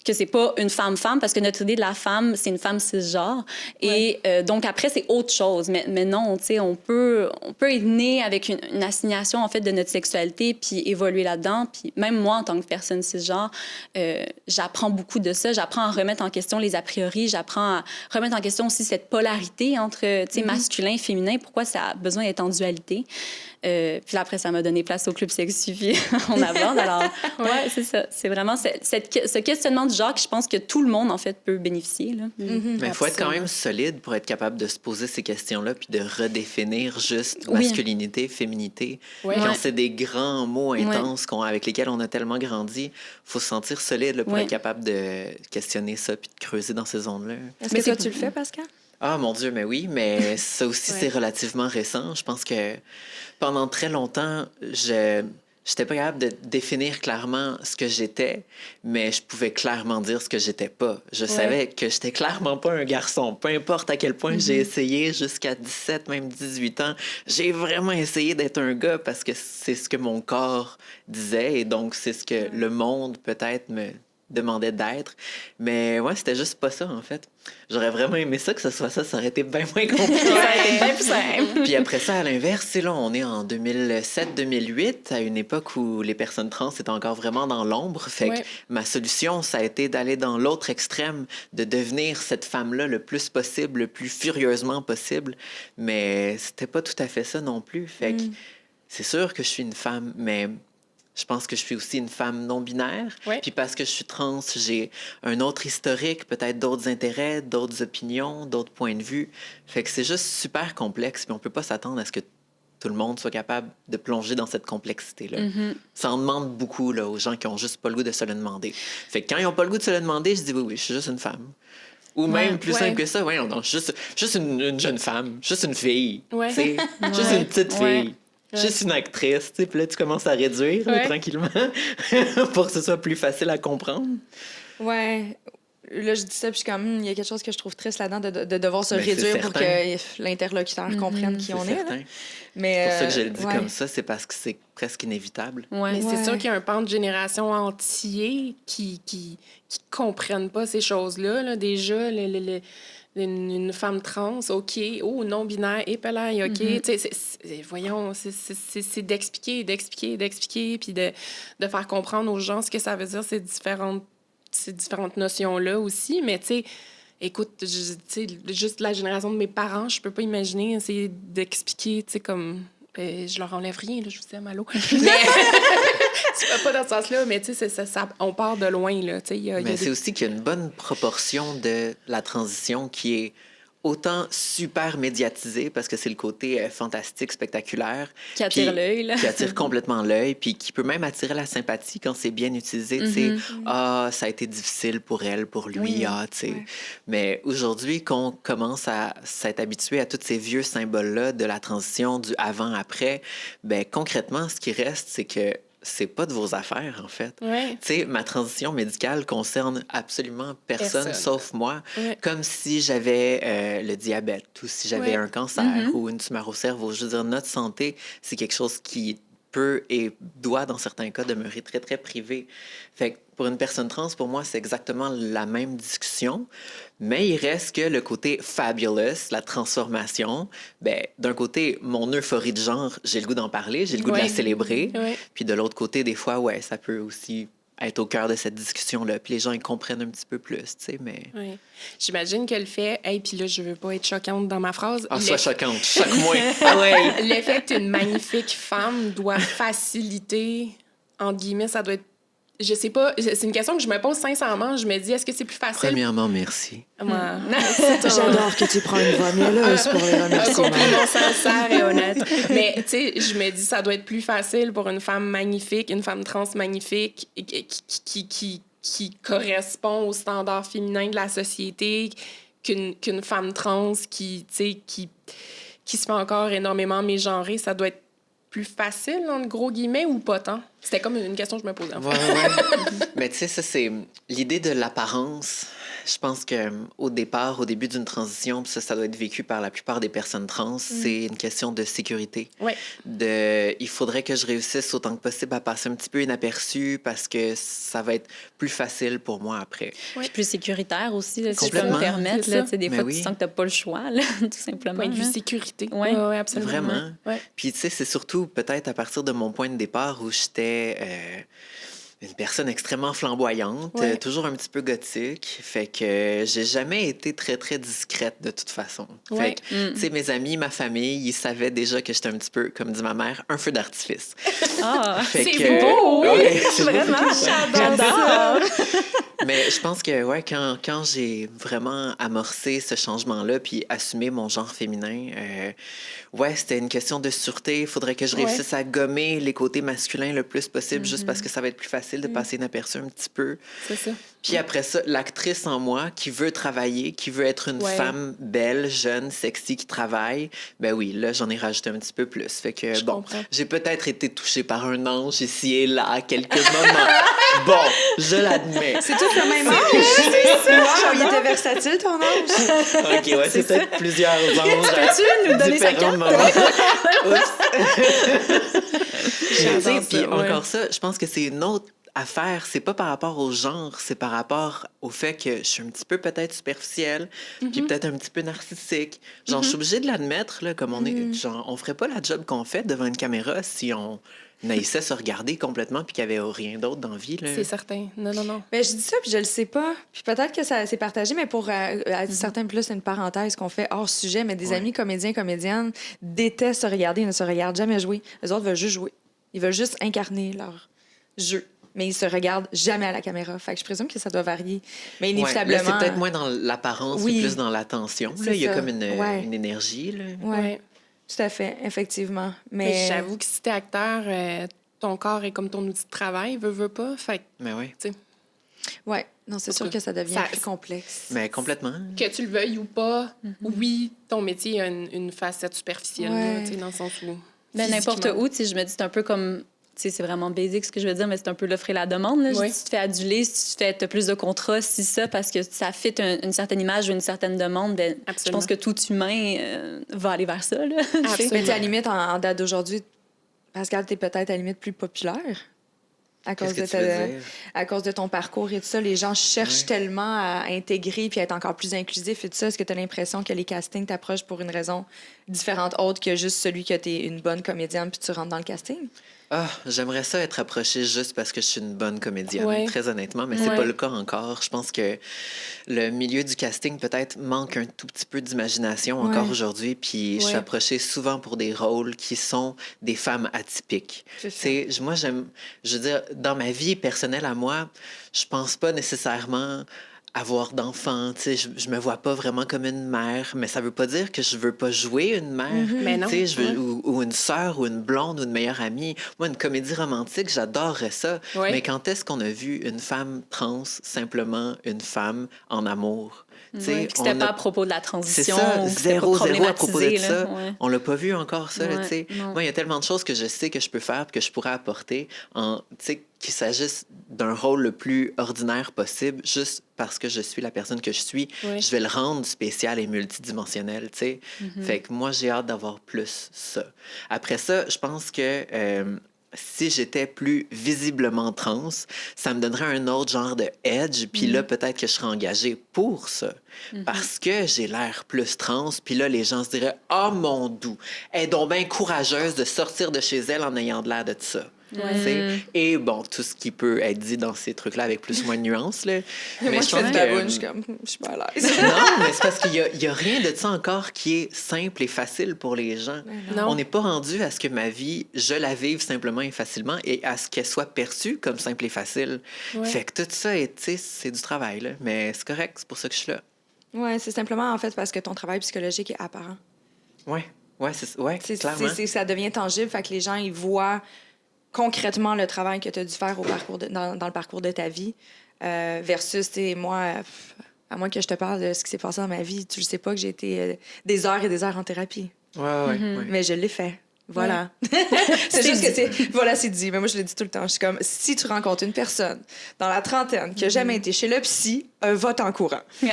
que c'est pas une femme-femme, parce que notre idée de la femme, c'est une femme cisgenre. Et donc, après, c'est autre chose. Mais non, tu sais, on peut être né avec une assignation, en fait, de notre sexualité, puis évoluer là-dedans. Puis même moi, en tant que personne cisgenre, j'apprends beaucoup de ça. J'apprends à remettre en question les a priori. J'apprends à remettre en question aussi cette polarité entre, tu sais, masculin et féminin. Pourquoi ça a besoin d'être en dualité? Puis là, après, ça m'a donné place au Club Sexu, puis on aborde. Alors, c'est ça. C'est vraiment ce questionnement du genre que je pense que tout le monde, en fait, peut bénéficier. Mais il faut être quand même solide pour être capable de se poser ces questions-là puis de redéfinir juste masculinité, féminité. Quand c'est des grands mots intenses avec lesquels on a tellement grandi, il faut se sentir solide là, pour être capable de questionner ça puis de creuser dans ces zones-là. Est-ce que toi, tu le fais, Pascal? Ah, mon Dieu, mais oui, mais ça aussi, c'est relativement récent. Je pense que pendant très longtemps, j'étais pas capable de définir clairement ce que j'étais, mais je pouvais clairement dire ce que j'étais pas. Je savais que j'étais clairement pas un garçon. Peu importe à quel point j'ai essayé jusqu'à 17, même 18 ans, j'ai vraiment essayé d'être un gars parce que c'est ce que mon corps disait et donc c'est ce que le monde peut-être me demandait d'être. Mais ouais, c'était juste pas ça, en fait. J'aurais vraiment aimé ça, que ce soit ça. Ça aurait été bien moins compliqué. Ça aurait été bien plus simple. Puis après ça, à l'inverse, c'est là, on est en 2007-2008, à une époque où les personnes trans étaient encore vraiment dans l'ombre. Fait que ma solution, ça a été d'aller dans l'autre extrême, de devenir cette femme-là le plus possible, le plus furieusement possible. Mais c'était pas tout à fait ça non plus. Fait que c'est sûr que je suis une femme, mais je pense que je suis aussi une femme non-binaire. Puis parce que je suis trans, j'ai un autre historique, peut-être d'autres intérêts, d'autres opinions, d'autres points de vue. Fait que c'est juste super complexe. Puis on peut pas s'attendre à ce que tout le monde soit capable de plonger dans cette complexité-là. Ça en demande beaucoup là, aux gens qui ont juste pas le goût de se le demander. Fait que quand ils ont pas le goût de se le demander, je dis oui, je suis juste une femme. Ou même plus simple que ça, non, juste une jeune femme, juste une fille. Juste une petite fille. Juste une actrice, tu sais, puis là, tu commences à réduire là, tranquillement pour que ce soit plus facile à comprendre. Ouais. Là, je dis ça, puis comme, il y a quelque chose que je trouve triste là-dedans de devoir se réduire pour que l'interlocuteur comprenne qui on est. Là. Mais, c'est pour ça que je le dis comme ça, c'est parce que c'est presque inévitable. Mais c'est sûr qu'il y a un pan de génération entier qui comprennent pas ces choses-là. Là. Déjà, une femme trans, OK, non-binaire, épelaille, OK. Voyons, c'est d'expliquer, puis de faire comprendre aux gens ce que ça veut dire, ces différentes ces différentes notions-là aussi. Mais tu sais, écoute, tu sais, juste la génération de mes parents, je peux pas imaginer essayer d'expliquer, tu sais, comme... je leur enlève rien, là, je vous aime, allô. Mais c'est pas dans ce sens-là, mais tu sais, on part de loin, là. Mais c'est aussi qu'il y a une bonne proportion de la transition qui est autant super médiatisée, parce que c'est le côté fantastique, spectaculaire. Qui attire l'œil, là. Qui attire complètement l'œil, puis qui peut même attirer la sympathie quand c'est bien utilisé. Tu sais, ça a été difficile pour elle, pour lui, tu sais. Ouais. Mais aujourd'hui, qu'on commence à s'être habitué à tous ces vieux symboles-là de la transition, du avant-après, ben concrètement, ce qui reste, c'est que c'est pas de vos affaires, en fait. Ouais. Tu sais, ma transition médicale concerne absolument personne sauf moi. Ouais. Comme si j'avais le diabète ou si j'avais un cancer ou une tumeur au cerveau. Je veux dire, notre santé, c'est quelque chose qui peut et doit, dans certains cas, demeurer très, très privé. Fait que pour une personne trans, pour moi, c'est exactement la même discussion, mais il reste que le côté fabulous, la transformation, ben, d'un côté, mon euphorie de genre, j'ai le goût d'en parler, j'ai le goût de la célébrer, puis de l'autre côté, des fois, ça peut aussi être au cœur de cette discussion-là, puis les gens, ils comprennent un petit peu plus, tu sais, mais... Oui. J'imagine que le fait... puis là, je veux pas être choquante dans ma phrase. Sois choquante, choque-moi. Le fait que tu es une magnifique femme doit faciliter, entre guillemets, ça doit être... Je sais pas, c'est une question que je me pose sincèrement. Je me dis, est-ce que c'est plus facile? Premièrement, merci. J'adore que tu prends une voix mielleuse pour les remerciements. Un compliment sincère et honnête. Mais tu sais, je me dis, ça doit être plus facile pour une femme magnifique, une femme trans magnifique qui correspond aux standards féminins de la société qu'une femme trans qui se fait encore énormément mégenrer. Ça doit être plus facile, en gros guillemets, ou pas tant? C'était comme une question que je me posais, en fait. Ouais. Mais tu sais, ça, c'est l'idée de l'apparence. Je pense qu'au départ, au début d'une transition, ça doit être vécu par la plupart des personnes trans, c'est une question de sécurité. Ouais. Il faudrait que je réussisse autant que possible à passer un petit peu inaperçu parce que ça va être plus facile pour moi après. Ouais. Plus sécuritaire aussi, là, si je peux me permettre. Là, des fois, tu sens que tu n'as pas le choix, là, tout simplement. Point de vue sécurité. Oui, absolument. Vraiment. Ouais. Puis, tu sais, c'est surtout peut-être à partir de mon point de départ où j'étais une personne extrêmement flamboyante, toujours un petit peu gothique. Fait que j'ai jamais été très, très discrète de toute façon. Fait que, tu sais, mes amis, ma famille, ils savaient déjà que j'étais un petit peu, comme dit ma mère, un feu d'artifice. C'est beau! Oui, c'est vraiment, j'adore! Mais je pense que, quand j'ai vraiment amorcé ce changement-là puis assumé mon genre féminin, c'était une question de sûreté. Il faudrait que je réussisse à gommer les côtés masculins le plus possible juste parce que ça va être plus facile de passer inaperçu un petit peu. C'est ça. Puis après ça, l'actrice en moi qui veut travailler, qui veut être une femme belle, jeune, sexy, qui travaille, ben oui, là, j'en ai rajouté un petit peu plus. Fait que, j'ai peut-être été touchée par un ange ici et là à quelques moments. Je l'admets. C'est tout le même ange. Il était versatile, ton ange. OK, c'est peut-être plusieurs anges. Peux-tu nous donner sa carte? Puis encore ça, je pense que c'est une autre affaire. C'est pas par rapport au genre, c'est par rapport au fait que je suis un petit peu peut-être superficielle, puis peut-être un petit peu narcissique. Genre, je suis obligée de l'admettre, là, comme on est. Genre, on ferait pas la job qu'on fait devant une caméra si on naissait se regarder complètement puis qu'il n'y avait rien d'autre dans la vie. Là. C'est certain. Non. Mais je dis ça, puis je le sais pas. Puis peut-être que ça s'est partagé, mais pour certains, plus c'est une parenthèse qu'on fait hors sujet, mais des amis comédiens, comédiennes détestent se regarder, ils ne se regardent jamais jouer. Les autres veulent juste jouer. Ils veulent juste incarner leur jeu. Mais ils se regardent jamais à la caméra. Fait que je présume que ça doit varier. Mais inévitablement... là, c'est peut-être moins dans l'apparence et plus dans l'attention. Là, il y a comme une énergie. Oui, tout à fait, effectivement. Mais j'avoue que si t'es acteur, ton corps est comme ton outil de travail, veux pas. Fait que, mais oui. Oui, non, c'est sûr que ça devient plus complexe. Mais complètement. Que tu le veuilles ou pas, oui, ton métier a une facette superficielle, là, dans le sens où... Ben, n'importe où, je me dis, c'est un peu comme... c'est vraiment basique ce que je veux dire, mais c'est un peu l'offre et la demande. Là. Si tu te fais aduler, si tu fais plus de contrats, si ça, parce que ça fit une certaine image ou une certaine demande, ben, je pense que tout humain va aller vers ça. Là. Mais à la limite, en date d'aujourd'hui, Pascal, t'es peut-être à la limite plus populaire à cause de ton parcours et tout ça. Les gens cherchent tellement à intégrer puis à être encore plus inclusif et tout ça. Est-ce que tu as l'impression que les castings t'approchent pour une raison différente autre que juste celui que tu es une bonne comédienne puis tu rentres dans le casting? Ah, j'aimerais ça être approchée juste parce que je suis une bonne comédienne, Ouais. très honnêtement, mais c'est Ouais. pas le cas encore. Je pense que le milieu du casting peut-être manque un tout petit peu d'imagination encore Ouais. aujourd'hui, puis je suis Ouais. approchée souvent pour des rôles qui sont des femmes atypiques. C'est ça. Tu sais, moi, je veux dire, dans ma vie personnelle à moi, je pense pas nécessairement avoir d'enfants, tu sais, je me vois pas vraiment comme une mère, mais ça veut pas dire que je veux pas jouer une mère. Mais non. Tu sais, je veux, Ouais. ou une sœur, ou une blonde, ou une meilleure amie. Moi, une comédie romantique, j'adorerais ça. Ouais. Mais quand est-ce qu'on a vu une femme trans, simplement une femme en amour? Tu sais, Ouais, puis c'était on pas a- à propos de la C'est transition. ça, ou que c'était pas zéro à propos de problématisé, ça. là. Ouais. On l'a pas vu encore, ça, là, Ouais, tu sais. non. Moi, il y a tellement de choses que je sais que je peux faire, que je pourrais apporter, tu sais, qu'il s'agisse d'un rôle le plus ordinaire possible, juste parce que je suis la personne que je suis, Ouais. je vais le rendre spécial et multidimensionnel, tu sais. Mm-hmm. Fait que moi, j'ai hâte d'avoir plus ça. Après ça, je pense que si j'étais plus visiblement trans, ça me donnerait un autre genre de edge, puis là, peut-être que je serais engagée pour ça. Parce que j'ai l'air plus trans, puis là, les gens se diraient « Ah, mon doux, elle est donc bien courageuse de sortir de chez elle en ayant de l'air de ça. Tu sais. Et bon, tout ce qui peut être dit dans ces trucs-là avec plus ou moins de nuances. Là. Moi, je fais pense de que- baboune, je suis comme, je suis pas à l'aise. Non, mais c'est parce qu'il y a rien de ça encore qui est simple et facile pour les gens. Non. On n'est pas rendu à ce que ma vie, je la vive simplement et facilement et à ce qu'elle soit perçue comme simple et facile. Ouais. Fait que tout ça, tu sais, c'est du travail, là. Mais c'est correct, c'est pour ça que je suis là. Ouais, c'est simplement en fait parce que ton travail psychologique est apparent. Ouais, ouais, clairement. Ça devient tangible, fait que les gens, ils voient concrètement le travail que tu as dû faire dans le parcours de ta vie versus, tu sais, moi, à moins que je te parle de ce qui s'est passé dans ma vie, tu ne sais pas que j'ai été des heures et des heures en thérapie. Ouais. Mais je l'ai fait. Voilà. C'est juste que c'est dit. Mais moi, je le dis tout le temps. Je suis comme, si tu rencontres une personne dans la trentaine qui n'a jamais été chez le psy, vote en courant. Ouais,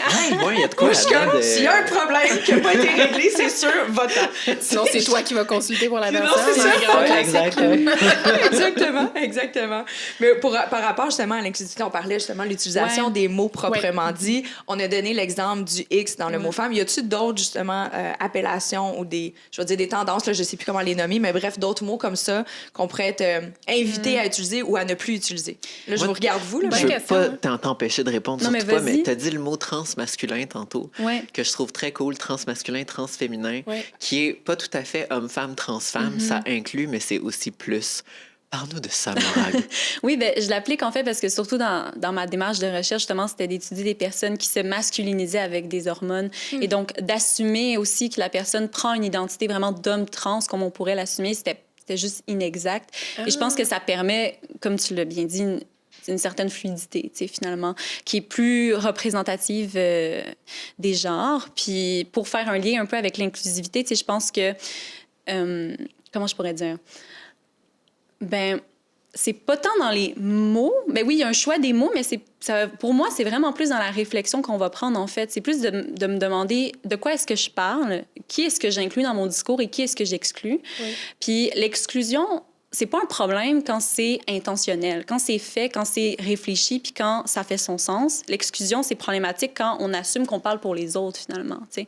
il y a de quoi Moi, je suis là-dedans comme, de- s'il y a un problème qui n'a pas été réglé, c'est sûr, vote-en. Sinon, c'est toi qui vas consulter pour la Non, personne. c'est ça. Un grand Ouais, classique. exact. Exactement. Mais par rapport justement à l'inclusivité, on parlait justement de l'utilisation Ouais. des mots proprement dit. On a donné l'exemple du X dans le mot femme. Y a-t-il d'autres justement appellations ou des, je veux dire des tendances, là, je sais plus comment les nommer, mais bref, d'autres mots comme ça qu'on pourrait être invité à utiliser ou à ne plus utiliser? Là, je Moi, vous regarde vous. Là, Je Bonne veux question, pas hein. t'empêcher de répondre, Non, mais surtout pas, vas-y. mais t'as dit le mot transmasculin tantôt, Ouais. que je trouve très cool, transmasculin, transféminin, Ouais. qui est pas tout à fait homme-femme, trans-femme, ça inclut, mais c'est aussi plus. Parle-nous de ça, Morag. Oui, ben, je l'applique en fait parce que surtout dans ma démarche de recherche, justement, c'était d'étudier des personnes qui se masculinisaient avec des hormones et donc d'assumer aussi que la personne prend une identité vraiment d'homme trans comme on pourrait l'assumer, c'était juste inexact. Et je pense que ça permet, comme tu l'as bien dit, une certaine fluidité, tu sais, finalement, qui est plus représentative des genres. Puis pour faire un lien un peu avec l'inclusivité, tu sais, je pense que... comment je pourrais dire? Ben, c'est pas tant dans les mots. Ben oui, il y a un choix des mots, mais pour moi, c'est vraiment plus dans la réflexion qu'on va prendre, en fait. C'est plus de me demander de quoi est-ce que je parle, qui est-ce que j'inclus dans mon discours et qui est-ce que j'exclus. Oui. Puis l'exclusion, c'est pas un problème quand c'est intentionnel, quand c'est fait, quand c'est réfléchi, puis quand ça fait son sens. L'exclusion, c'est problématique quand on assume qu'on parle pour les autres, finalement, tu sais.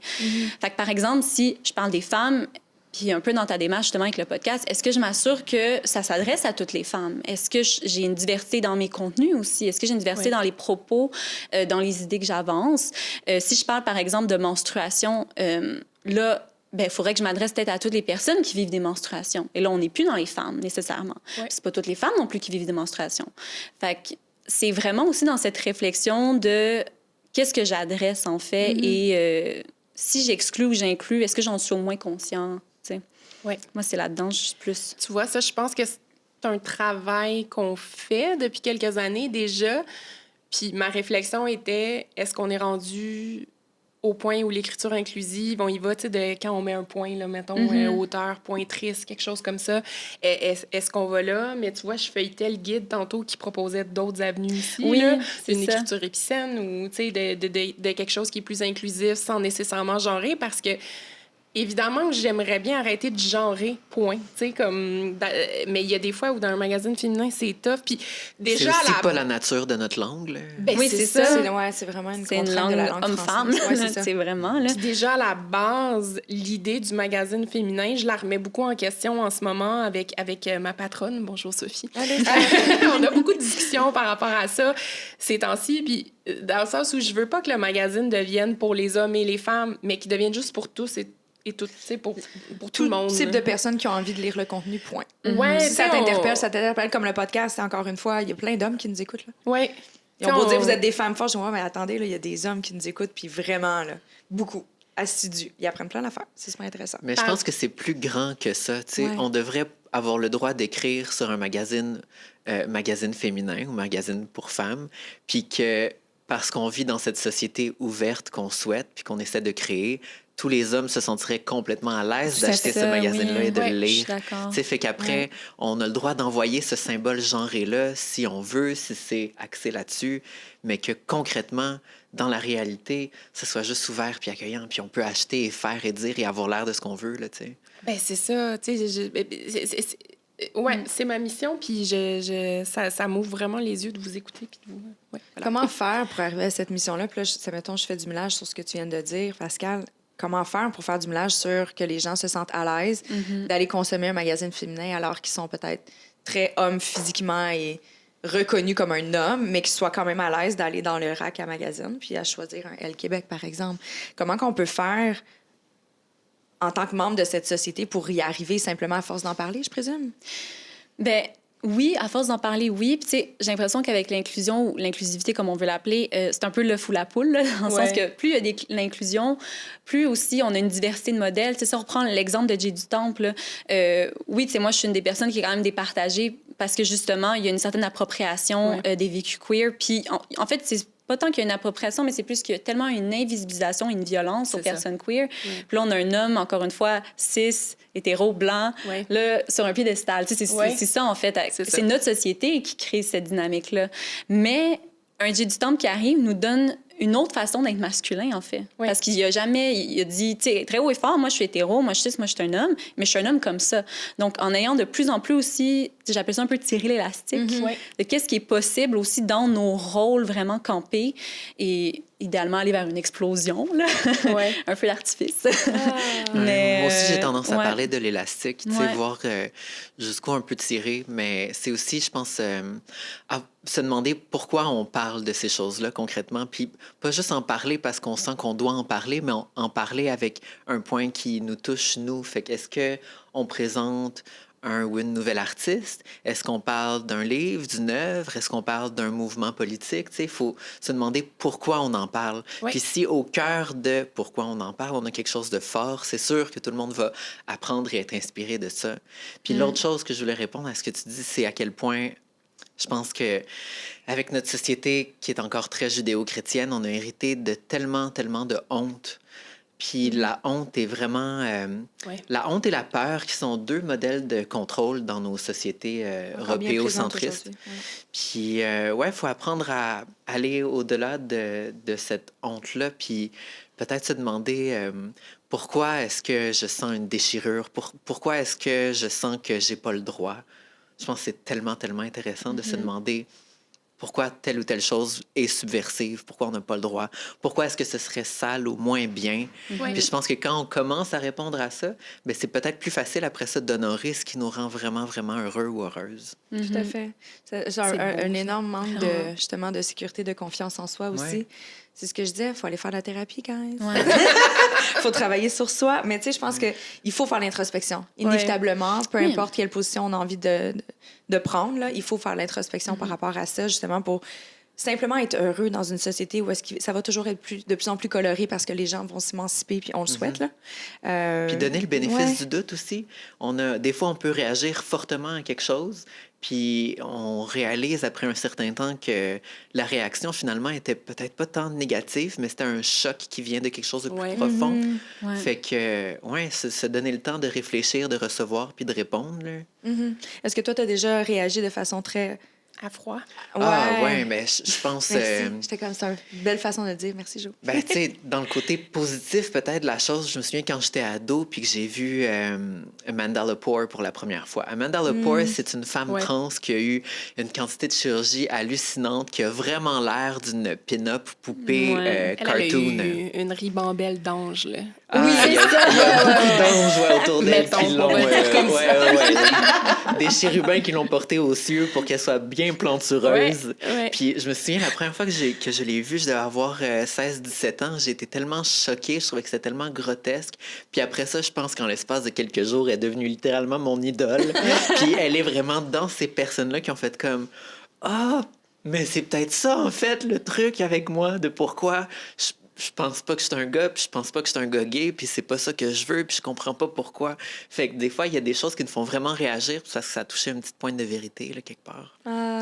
Fait que, par exemple, si je parle des femmes, puis un peu dans ta démarche, justement, avec le podcast, est-ce que je m'assure que ça s'adresse à toutes les femmes? Est-ce que j'ai une diversité dans mes contenus aussi? Est-ce que j'ai une diversité dans les propos, dans les idées que j'avance? Si je parle, par exemple, de menstruation, là, il faudrait que je m'adresse peut-être à toutes les personnes qui vivent des menstruations. Et là, on n'est plus dans les femmes, nécessairement. Ouais. C'est pas toutes les femmes non plus qui vivent des menstruations. Fait que c'est vraiment aussi dans cette réflexion de qu'est-ce que j'adresse, en fait, et si j'exclus ou j'inclus, est-ce que j'en suis au moins conscient? Ouais. Moi, c'est là-dedans, je suis plus... Tu vois, ça, je pense que c'est un travail qu'on fait depuis quelques années déjà. Puis ma réflexion était, est-ce qu'on est rendu au point où l'écriture inclusive, on y va, tu sais, de quand on met un point, là, mettons, auteur, pointrice, quelque chose comme ça. Est-ce qu'on va là? Mais tu vois, je feuilletais le guide tantôt qui proposait d'autres avenues ici. Oui, là. c'est Une ça. écriture épicène ou, tu sais, de quelque chose qui est plus inclusif sans nécessairement genrer parce que Évidemment que j'aimerais bien arrêter de genrer, point. Tu sais, comme... Mais il y a des fois où dans un magazine féminin, c'est tough. Puis déjà, c'est aussi pas la nature de notre langue, là. Ben, Oui, c'est ça. C'est vraiment une C'est une contrainte de la langue homme-femme, française. Ouais, c'est ça. c'est vraiment, là. Puis déjà, à la base, l'idée du magazine féminin, je la remets beaucoup en question en ce moment avec ma patronne. Bonjour, Sophie. On a beaucoup de discussions par rapport à ça ces temps-ci. Puis dans le sens où je veux pas que le magazine devienne pour les hommes et les femmes, mais qu'il devienne juste pour tous et tout, tu sais, pour tout le monde. Tout type de personnes qui ont envie de lire le contenu, point. Ouais, Si ça t'interpelle comme le podcast, encore une fois, il y a plein d'hommes qui nous écoutent, là. Ouais. Ils ont beau dire, vous êtes des femmes fortes. Je dis, ouais, mais attendez, là, il y a des hommes qui nous écoutent, puis vraiment, là, beaucoup, assidus. Ils apprennent plein d'affaires. C'est super intéressant. Mais je pense que c'est plus grand que ça. Tu sais, Ouais. on devrait avoir le droit d'écrire sur un magazine féminin ou magazine pour femmes, puis que parce qu'on vit dans cette société ouverte qu'on souhaite, puis qu'on essaie de créer, tous les hommes se sentiraient complètement à l'aise C'est d'acheter ce ça, magazine-là oui. et de Ouais, le je suis lire. d'accord. Tu sais, fait qu'après, on a le droit d'envoyer ce symbole genré-là si on veut, si c'est axé là-dessus, mais que concrètement, dans la réalité, ce soit juste ouvert puis accueillant, puis on peut acheter et faire et dire et avoir l'air de ce qu'on veut, là, tu sais. Ben, c'est ça. Tu sais, c'est ma mission, puis ça m'ouvre vraiment les yeux de vous écouter. Puis de vous... Ouais, voilà. Comment faire pour arriver à cette mission-là? Puis là, mettons, je fais du ménage sur ce que tu viens de dire, Pascal. Comment faire pour faire du ménage sur que les gens se sentent à l'aise d'aller consommer un magazine féminin alors qu'ils sont peut-être très hommes physiquement et reconnus comme un homme, mais qu'ils soient quand même à l'aise d'aller dans le rack à magazine puis à choisir un Elle Québec, par exemple. Comment qu'on peut faire en tant que membre de cette société pour y arriver simplement à force d'en parler, je présume? Ben oui, à force d'en parler, oui. Puis, tu sais, j'ai l'impression qu'avec l'inclusion ou l'inclusivité, comme on veut l'appeler, c'est un peu le fou la poule, là, dans le sens que plus il y a l'inclusion, plus aussi on a une diversité de modèles. Tu sais, si on reprend l'exemple de Jay du Temple, oui, tu sais, moi, je suis une des personnes qui est quand même départagée parce que, justement, il y a une certaine appropriation des vécus queer. Puis, en fait, c'est pas tant qu'il y a une appropriation, mais c'est plus qu'il y a tellement une invisibilisation, une violence aux personnes queer. Puis là, on a un homme, encore une fois, cis, hétéro, blanc, là, sur un piédestal. Tu sais, c'est ça, en fait. C'est notre société qui crée cette dynamique-là. Mais un Jay du Temple qui arrive nous donne une autre façon d'être masculin, en fait. Oui. Parce qu'il a jamais... Il a dit, tu sais, très haut et fort, moi, je suis hétéro, moi, je suis cis, moi, je suis un homme, mais je suis un homme comme ça. Donc, en ayant de plus en plus aussi, j'appelle ça un peu tirer l'élastique, de qu'est-ce qui est possible aussi dans nos rôles vraiment campés et idéalement aller vers une explosion, là. Un feu d'artifice. Moi aussi, j'ai tendance à parler de l'élastique, tu sais, Ouais. voir jusqu'où on peut tirer, mais c'est aussi, je pense, à se demander pourquoi on parle de ces choses-là concrètement, puis pas juste en parler parce qu'on sent qu'on doit en parler, mais en parler avec un point qui nous touche, nous. Fait qu'est-ce qu'on présente un ou une nouvelle artiste? Est-ce qu'on parle d'un livre, d'une œuvre? Est-ce qu'on parle d'un mouvement politique? Il faut se demander pourquoi on en parle. Puis si au cœur de pourquoi on en parle, on a quelque chose de fort, c'est sûr que tout le monde va apprendre et être inspiré de ça. Puis l'autre chose que je voulais répondre à ce que tu dis, c'est à quel point je pense que avec notre société qui est encore très judéo-chrétienne, on a hérité de tellement de honte. Puis la honte est vraiment... La honte et la peur qui sont deux modèles de contrôle dans nos sociétés européocentristes. Puis, il faut apprendre à aller au-delà de cette honte-là, puis peut-être se demander pourquoi est-ce que je sens une déchirure, pourquoi est-ce que je sens que j'ai pas le droit. Je pense que c'est tellement intéressant de se demander pourquoi telle ou telle chose est subversive, pourquoi on n'a pas le droit, pourquoi est-ce que ce serait sale ou moins bien. Puis je pense que quand on commence à répondre à ça, ben c'est peut-être plus facile après ça d'honorer ce qui nous rend vraiment heureux ou heureuse. Tout à fait. C'est un énorme manque de, justement, de sécurité, de confiance en soi aussi. Ouais. C'est ce que je disais, il faut aller faire de la thérapie quand même. Ouais. Il faut travailler sur soi. Mais tu sais, je pense qu'il faut faire l'introspection. Inévitablement, peu importe quelle position on a envie de prendre, là, il faut faire l'introspection par rapport à ça, justement, pour simplement être heureux dans une société où ça va toujours être de plus en plus coloré parce que les gens vont s'émanciper, puis on le souhaite. Là. Puis donner le bénéfice du doute aussi. Des fois, on peut réagir fortement à quelque chose, puis on réalise après un certain temps que la réaction, finalement, était peut-être pas tant négative, mais c'était un choc qui vient de quelque chose de plus profond. Fait que, se donner le temps de réfléchir, de recevoir, puis de répondre. Là. Est-ce que toi, tu as déjà réagi de façon très À froid. Ouais, mais je pense... Merci. J'étais comme ça. Une belle façon de le dire. Merci, Jo. Ben, tu sais, dans le côté positif, peut-être, de la chose, je me souviens quand j'étais ado puis que j'ai vu Amanda Lepore pour la première fois. Amanda Lepore, c'est une femme trans qui a eu une quantité de chirurgie hallucinante, qui a vraiment l'air d'une pin-up poupée cartoon. Elle a eu une ribambelle d'ange, là. Ah, il y a beaucoup d'anges autour d'elle qui l'ont... des chérubins qui l'ont portée aux cieux pour qu'elle soit bien plantureuse. Ouais. Puis je me souviens, la première fois que je l'ai vue, je devais avoir 16-17 ans, j'ai été tellement choquée, je trouvais que c'était tellement grotesque. Puis après ça, je pense qu'en l'espace de quelques jours, elle est devenue littéralement mon idole. Puis elle est vraiment dans ces personnes-là qui ont fait comme « Ah, mais c'est peut-être ça, en fait, le truc avec moi, de pourquoi... Je pense pas que je suis un gars, puis je pense pas que je suis un gars gay, puis c'est pas ça que je veux, puis je comprends pas pourquoi. » Fait que des fois, il y a des choses qui me font vraiment réagir, parce que ça a touché une petite pointe de vérité, là, quelque part.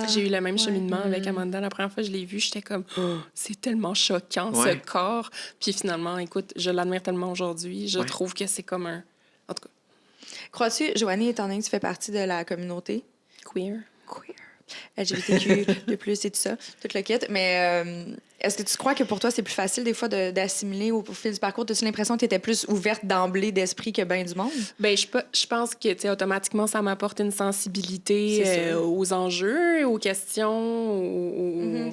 J'ai eu le même cheminement avec Amanda. La première fois que je l'ai vue, j'étais comme c'est tellement choquant, ce corps. Puis finalement, écoute, je l'admire tellement aujourd'hui. Je trouve que c'est comme un... En tout cas. Crois-tu, Joanie, étant donné que tu fais partie de la communauté Queer. LGBTQ, de plus et tout ça, tout le kit. Mais est-ce que tu crois que pour toi, c'est plus facile des fois d'assimiler au fil du parcours? As-tu l'impression que tu étais plus ouverte d'emblée d'esprit que bien du monde? Bien, je pense que, tu sais, automatiquement, ça m'apporte une sensibilité aux enjeux, aux questions,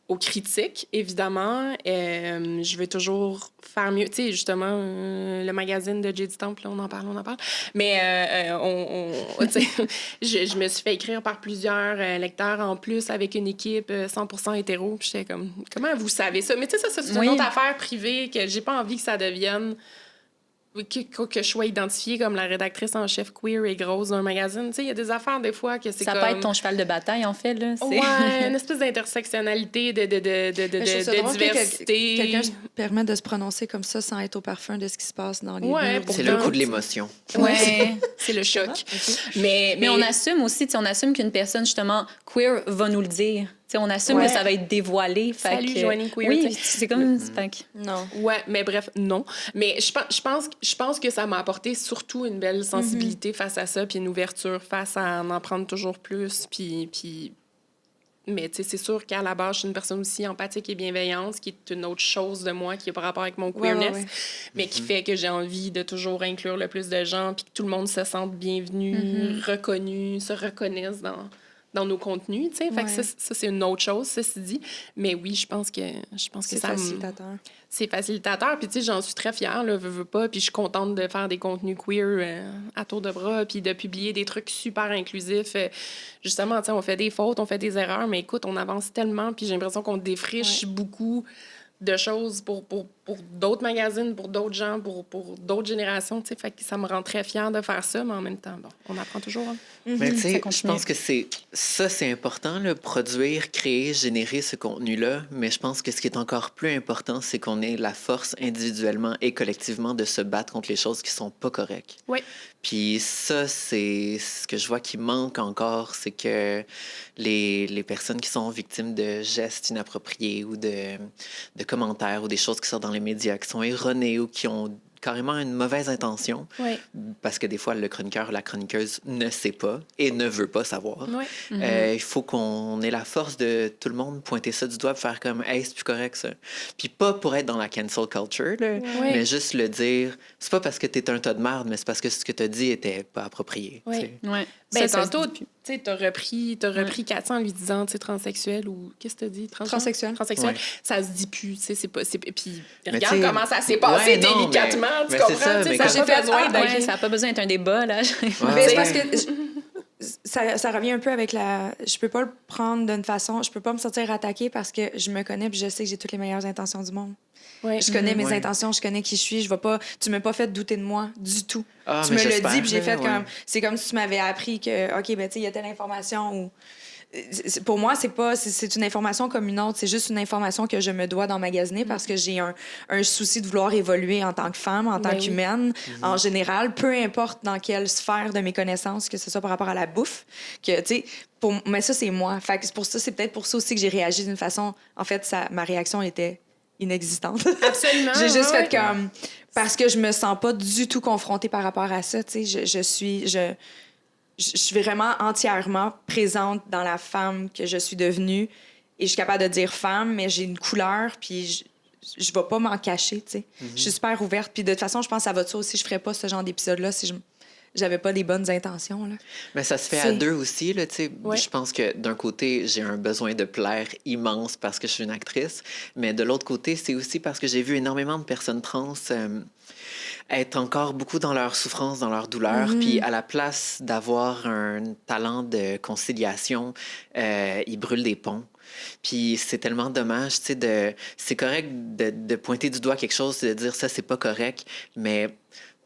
aux critiques, évidemment. Je vais toujours faire mieux. Tu sais, justement, le magazine de J.D. Temple, là, on en parle. Mais tu sais, je me suis fait écrire par plusieurs lecteurs en plus avec une équipe 100% hétéro. Puis j'étais comme, comment vous savez ça? Mais tu sais, ça, c'est une autre affaire privée que j'ai pas envie que ça devienne... Que je sois identifiée comme la rédactrice en chef queer et grosse d'un magazine. Tu sais, il y a des affaires, des fois, que c'est ça comme... peut être ton cheval de bataille, en fait, là. Ouais, une espèce d'intersectionnalité, de diversité. Quelqu'un se permet de se prononcer comme ça sans être au parfum de ce qui se passe dans les murs. C'est le coup de l'émotion. Ouais, c'est le choc. Mais on assume aussi, on assume qu'une personne, justement, queer va nous le dire. T'sais, on assume que ça va être dévoilé. Salut, Joanie Queer. Oui, c'est comme une spec. Non. Ouais, mais bref, non. Mais je pense que ça m'a apporté surtout une belle sensibilité face à ça, puis une ouverture face à en prendre toujours plus. Puis... Mais tu sais, c'est sûr qu'à la base, je suis une personne aussi empathique et bienveillante, ce qui est une autre chose de moi qui est par rapport avec mon queerness, mais qui fait que j'ai envie de toujours inclure le plus de gens, puis que tout le monde se sente bienvenu, reconnu, se reconnaisse dans nos contenus, tu sais. Fait que ça, c'est une autre chose, ceci dit. Mais oui, je pense que c'est ça... facilitateur. C'est facilitateur. Puis, tu sais, j'en suis très fière, là, veux pas. Puis, je suis contente de faire des contenus queer à tour de bras, puis de publier des trucs super inclusifs. Justement, tu sais, on fait des fautes, on fait des erreurs, mais écoute, on avance tellement, puis j'ai l'impression qu'on défriche beaucoup de choses pour d'autres magazines, pour d'autres gens, pour d'autres générations, tu sais. Fait que ça me rend très fière de faire ça, mais en même temps, bon, on apprend toujours. Hein. Mais tu sais, je pense que c'est important, le produire, créer, générer ce contenu-là, mais je pense que ce qui est encore plus important, c'est qu'on ait la force individuellement et collectivement de se battre contre les choses qui sont pas correctes. Oui. Puis ça, c'est ce que je vois qui manque encore, c'est que les personnes qui sont victimes de gestes inappropriés ou de commentaires ou des choses qui sortent dans les médias, qui sont erronées ou qui ont carrément une mauvaise intention, parce que des fois, le chroniqueur ou la chroniqueuse ne sait pas et ne veut pas savoir. Il faut qu'on ait la force de tout le monde pointer ça du doigt et faire comme « Hey, c'est plus correct, ça. » Puis pas pour être dans la cancel culture, là, mais juste le dire. C'est pas parce que t'es un tas de merde, mais c'est parce que ce que t'as dit était pas approprié. Ben, tantôt, tu sais, t'as repris 400 en lui disant, tu sais, transsexuel ou... Qu'est-ce que t'as dit? Transsexuel. Ça se dit plus, tu sais, c'est pas... Puis regarde comment ça s'est passé délicatement, tu comprends? Ça n'a pas besoin d'être un débat, là. Mais c'est parce que... Ça revient un peu avec la... Je peux pas le prendre d'une façon... Je peux pas me sentir attaquée parce que je me connais puis je sais que j'ai toutes les meilleures intentions du monde. Je connais mes intentions, je connais qui je suis. Tu m'as pas fait douter de moi du tout. Tu me l'as dit puis j'ai fait comme... C'est comme si tu m'avais appris que, OK, ben tu sais, il y a telle information ou... Pour moi, c'est une information comme une autre. C'est juste une information que je me dois d'emmagasiner parce que j'ai un souci de vouloir évoluer en tant que femme, en tant qu'humaine, en général, peu importe dans quelle sphère de mes connaissances, que ce soit par rapport à la bouffe, que, tu sais, mais ça, c'est moi. Fait que c'est peut-être pour ça aussi que j'ai réagi d'une façon... En fait, ma réaction était inexistante. Absolument. J'ai juste fait comme... Parce que je me sens pas du tout confrontée par rapport à ça, tu sais. je suis vraiment entièrement présente dans la femme que je suis devenue. Et je suis capable de dire femme, mais j'ai une couleur, puis je vais pas m'en cacher, tu sais. Je suis super ouverte. Puis de toute façon, je pense que ça va de ça aussi. Je ferais pas ce genre d'épisode-là si j'avais pas les bonnes intentions, là. Mais ça se fait à deux aussi, là, tu sais. Ouais. Je pense que d'un côté, j'ai un besoin de plaire immense parce que je suis une actrice, mais de l'autre côté, c'est aussi parce que j'ai vu énormément de personnes trans être encore beaucoup dans leur souffrance, dans leur douleur, puis à la place d'avoir un talent de conciliation, ils brûlent des ponts. Puis c'est tellement dommage, tu sais, c'est correct de pointer du doigt quelque chose, de dire ça, c'est pas correct, mais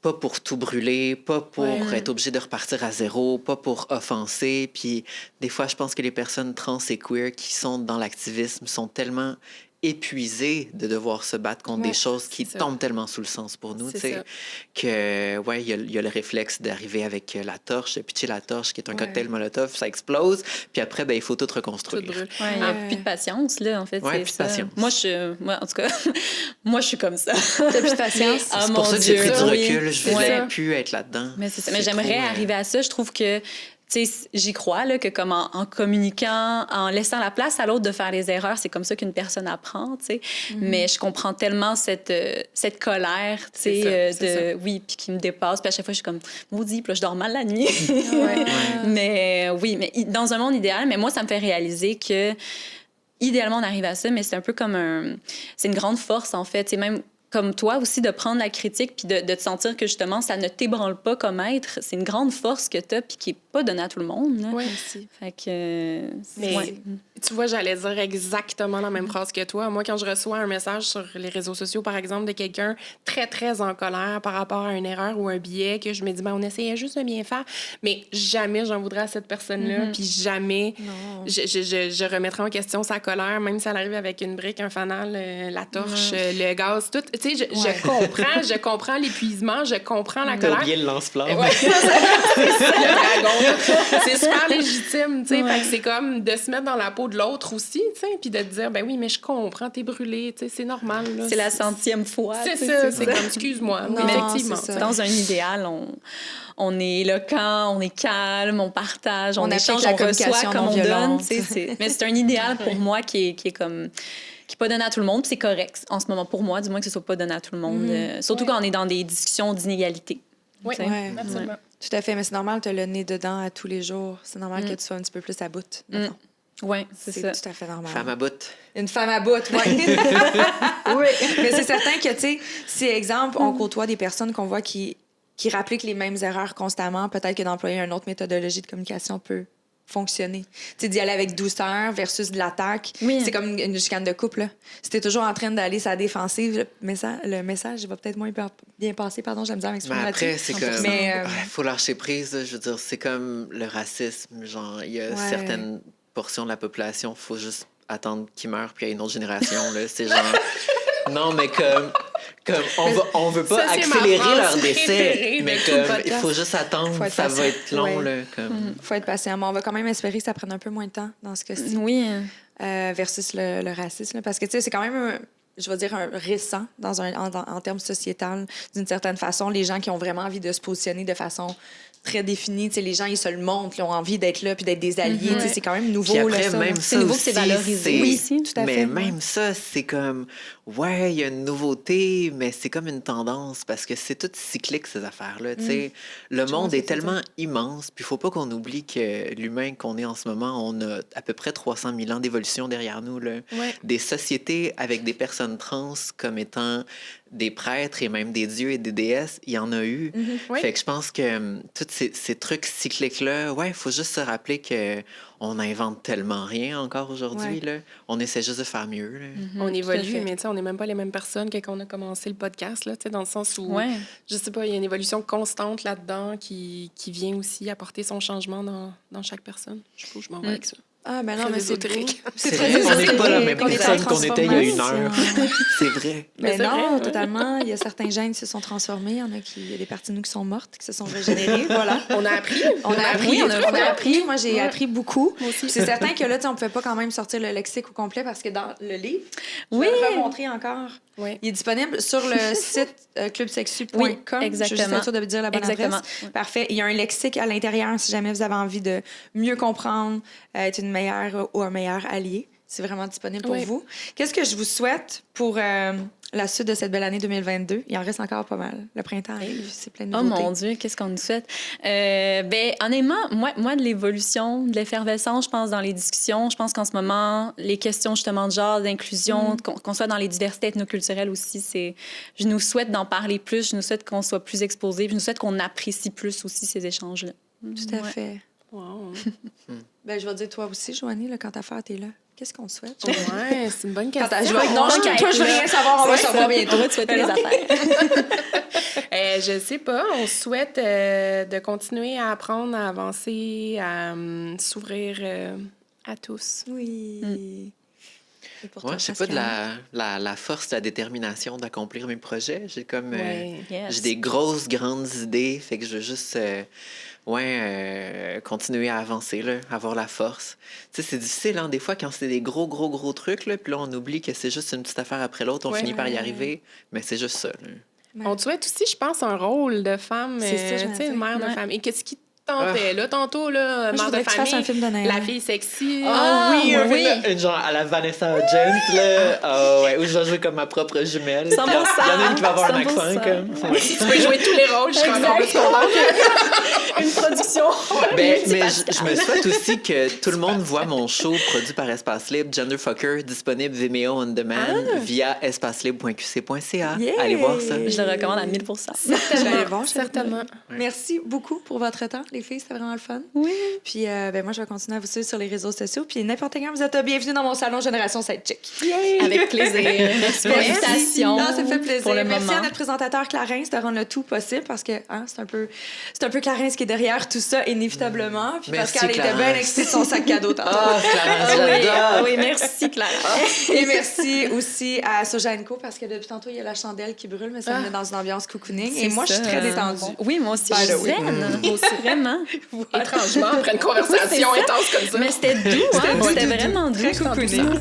pas pour tout brûler, pas pour être obligé de repartir à zéro, pas pour offenser. Puis des fois, je pense que les personnes trans et queer qui sont dans l'activisme sont tellement épuisés de devoir se battre contre des choses qui tombent tellement sous le sens pour nous, tu sais, que, ouais, il y a le réflexe d'arriver avec la torche, de pitcher la torche, qui est un cocktail Molotov, ça explose, puis après, ben, il faut tout reconstruire. Il n'y a plus de patience, là, en fait. Ouais, c'est plus de ça. patience. Moi, en tout cas, moi, je suis comme ça. T'as plus de patience? Ah, C'est pour mon ça que j'ai Dieu, pris du oui. recul, je voulais plus être là-dedans. Mais c'est ça. Mais C'est j'aimerais trop, arriver à ça. Je trouve que, tu sais, j'y crois, là, que comme en communiquant, en laissant la place à l'autre de faire les erreurs, c'est comme ça qu'une personne apprend, tu sais. Mais je comprends tellement cette colère, tu sais, oui, puis qui me dépasse. Puis à chaque fois, je suis comme, maudit, puis là, je dors mal la nuit. Mais oui, mais dans un monde idéal, mais moi, ça me fait réaliser que, idéalement, on arrive à ça, mais c'est un peu comme c'est une grande force, en fait. C'est même comme toi aussi, de prendre la critique puis de te sentir que, justement, ça ne t'ébranle pas comme être. C'est une grande force que tu as puis qui n'est pas donnée à tout le monde. Oui, aussi. Fait que... Mais tu vois, j'allais dire exactement la même phrase que toi. Moi, quand je reçois un message sur les réseaux sociaux, par exemple, de quelqu'un très, très en colère par rapport à une erreur ou un biais, que je me dis, ben, on essayait juste de bien faire, mais jamais j'en voudrais à cette personne-là, puis jamais je remettrais en question sa colère, même si elle arrive avec une brique, un fanal, la torche, le gaz, tout. Tu sais, je comprends l'épuisement, je comprends la T'as colère. oublié le lance-flamme. Ouais, c'est ça, le dragon. C'est super légitime, tu sais. Fait que c'est comme de se mettre dans la peau de l'autre aussi, tu sais, puis de te dire, ben oui, mais je comprends, t'es brûlé, tu sais, c'est normal. Là. C'est la 100e fois. C'est ça, c'est comme, excuse-moi. Non, effectivement. c'est ça. Dans un idéal, on est éloquent, on est calme, on partage, on échange, la on reçoit communication comme non on donne. violente. Mais c'est un idéal pour moi qui est comme... qui n'est pas donné à tout le monde, puis c'est correct en ce moment pour moi, du moins que ce ne soit pas donné à tout le monde. Surtout quand on est dans des discussions d'inégalité. Oui, Ouais. absolument. Tout à fait, mais c'est normal, tu as le nez dedans à tous les jours. C'est normal que tu sois un petit peu plus à bout. Oui, c'est ça. tout à fait normal. Femme à bout. Une femme à bout, oui. Oui, mais c'est certain que, tu sais, si, exemple, on côtoie des personnes qu'on voit qui rappliquent les mêmes erreurs constamment, peut-être que d'employer une autre méthodologie de communication peut fonctionner. Tu sais, d'y aller avec douceur versus de l'attaque. Oui. C'est comme une chicane de couple, là. Si t'es toujours en train d'aller sa défensive, le message va peut-être moins bien passer. Pardon, j'aime bien m'exprimer Mais après, là-dessus. c'est comme... Mais, faut lâcher prise, là. Je veux dire, c'est comme le racisme. Genre, il y a certaines portions de la population, faut juste attendre qu'ils meurent, puis il y a une autre génération, là. C'est genre... Non, mais comme on veut pas Ça, c'est ma accélérer phrase leur décès, préférée mais de tout le comme il podcast. faut juste attendre, Faut être ça va patient. être long, Ouais. là. Comme... faut être patient. Mais on va quand même espérer que ça prenne un peu moins de temps dans ce cas-ci. Oui. Versus le racisme. Là. Parce que, tu sais, c'est quand même, je vais dire, un récent en termes sociétal, d'une certaine façon. Les gens qui ont vraiment envie de se positionner de façon très définie, tu sais, les gens, ils se le montrent, ils ont envie d'être là puis d'être des alliés. Tu sais, c'est quand même nouveau. Puis après, là, ça, même là. ça nouveau que aussi, c'est valorisé. Oui, tout à mais fait. même ça, c'est comme... Ouais, il y a une nouveauté, mais c'est comme une tendance parce que c'est tout cyclique, ces affaires-là. Tu sais, le monde est tellement immense, puis il faut pas qu'on oublie que l'humain qu'on est en ce moment, on a à peu près 300 000 ans d'évolution derrière nous. Là. Ouais. Des sociétés avec des personnes trans comme étant des prêtres et même des dieux et des déesses, il y en a eu. Oui. Fait que je pense que tous ces trucs cycliques-là, ouais, il faut juste se rappeler que on n'invente tellement rien encore aujourd'hui. Ouais. Là. On essaie juste de faire mieux. Là. On tout à évolue, fait. mais tu sais, on n'est même pas les mêmes personnes que quand on a commencé le podcast, là, tu sais, dans le sens où, Ouais. je sais pas, il y a une évolution constante là-dedans qui vient aussi apporter son changement dans chaque personne. Je trouve que je m'en vais avec ça. Ah, ben non, Très mais c'est ésotérique. beau. C'est très vrai, on n'est pas la même ésotérique, on est en personne qu'on était il y a une heure. transformation. C'est vrai. Mais c'est non, vrai, ouais. totalement. Il y a certains gènes qui se sont transformés. Il y a des parties de nous qui sont mortes, qui se sont régénérées. Voilà. On a appris. On a appris, on a appris. Moi, j'ai Ouais. appris beaucoup. Moi aussi. C'est certain que là, tu sais, on ne pouvait pas quand même sortir le lexique au complet parce que dans le livre, je Oui. vais le remontrer encore. Oui. Il est disponible sur le site clubsexu.com. Oui, exactement. Je suis juste sûre de dire la bonne Exactement. adresse. Parfait. Il y a un lexique à l'intérieur si jamais vous avez envie de mieux comprendre, être une meilleure ou un meilleur allié. C'est vraiment disponible pour Oui. vous. Qu'est-ce que je vous souhaite pour la suite de cette belle année 2022? Il en reste encore pas mal. Le printemps arrive, c'est plein de Oh nouveautés. mon Dieu, qu'est-ce qu'on nous souhaite? Ben, honnêtement, moi, de l'évolution, de l'effervescence, je pense, dans les discussions. Je pense qu'en ce moment, les questions, justement, de genre, d'inclusion, qu'on soit dans les diversités ethnoculturelles aussi, je nous souhaite d'en parler plus, je nous souhaite qu'on soit plus exposés, je nous souhaite qu'on apprécie plus aussi ces échanges-là. Tout à fait. Wow. Ben, je vais dire toi aussi, Joanie, là, quand ta fête est là. Qu'est-ce qu'on te souhaite? Ouais, c'est une bonne Quand question. ta joie... Non, toi, je veux rien savoir, on va savoir bientôt. On va te souhaiter les affaires. Je sais pas. On souhaite de continuer à apprendre, à avancer, à s'ouvrir à tous. Oui. Et pour toi, Moi, je sais pas, de Pascal? la force, la détermination d'accomplir mes projets. J'ai comme... Ouais. Yes. J'ai des grosses, grandes idées, fait que je veux juste continuer à avancer, là, avoir la force. Tu sais, c'est difficile, hein, des fois, quand c'est des gros trucs, là, puis là, on oublie que c'est juste une petite affaire après l'autre, on Ouais. finit par y arriver, mais c'est juste ça. Là. On te souhaite aussi, je pense, un rôle de femme, C'est ça, je tu me sais, dis. une mère de Ouais. famille. Qu'est-ce qui te tentait, là, tantôt, là, Moi, je mère voudrais de que tu fasses un famille, film de Noël. la fille sexy. Ah, oui. Une genre à la Vanessa Hudgens, là, ouais, où je vais jouer comme ma propre jumelle. 100%. Il y en a une qui va avoir un 100%. accent, comme... Si tu peux jouer tous les rôles, je serais encore plus Exact. contente. Une production. Mais je me souhaite aussi que tout le monde voit mon show produit par Espace Libre, Genderfucker, disponible Vimeo on demand via espacelibre.qc.ca. Yeah! Allez voir ça. Je le recommande à 1000 Je vais aller voir, Certainement. Merci beaucoup pour votre temps, les filles. C'était vraiment le fun. Oui. Puis, ben, moi, je vais continuer à vous suivre sur les réseaux sociaux. Puis, n'importe quand, vous êtes bienvenus dans mon salon Génération Sidechick. Avec plaisir. Merci pour l'invitation. Non, ça fait plaisir. Pour le Merci moment. à notre présentateur Clarence de rendre le tout possible parce que c'est un peu Clarence qui est derrière tout ça, inévitablement. Puis Merci, Pascal était bien Clarence. excité de son sac cadeau tantôt. Ah, Clarence, Oui, j'adore! oui, merci, Clara. Et merci aussi à Soja & Co parce que depuis tantôt, il y a la chandelle qui brûle, mais ça me met dans une ambiance cocooning. Et moi, je suis très détendue. Oui, moi aussi, By je the suis way. zen. Aussi, vraiment. Étrangement, après une conversation Oui, c'est ça. intense comme ça. Mais c'était doux, hein? C'était vraiment doux. Très cocooning.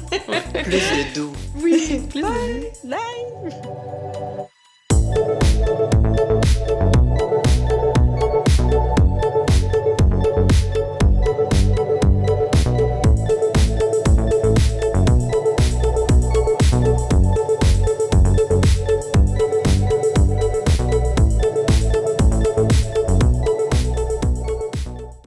Plus de doux. Oui. Plus doux. Bye.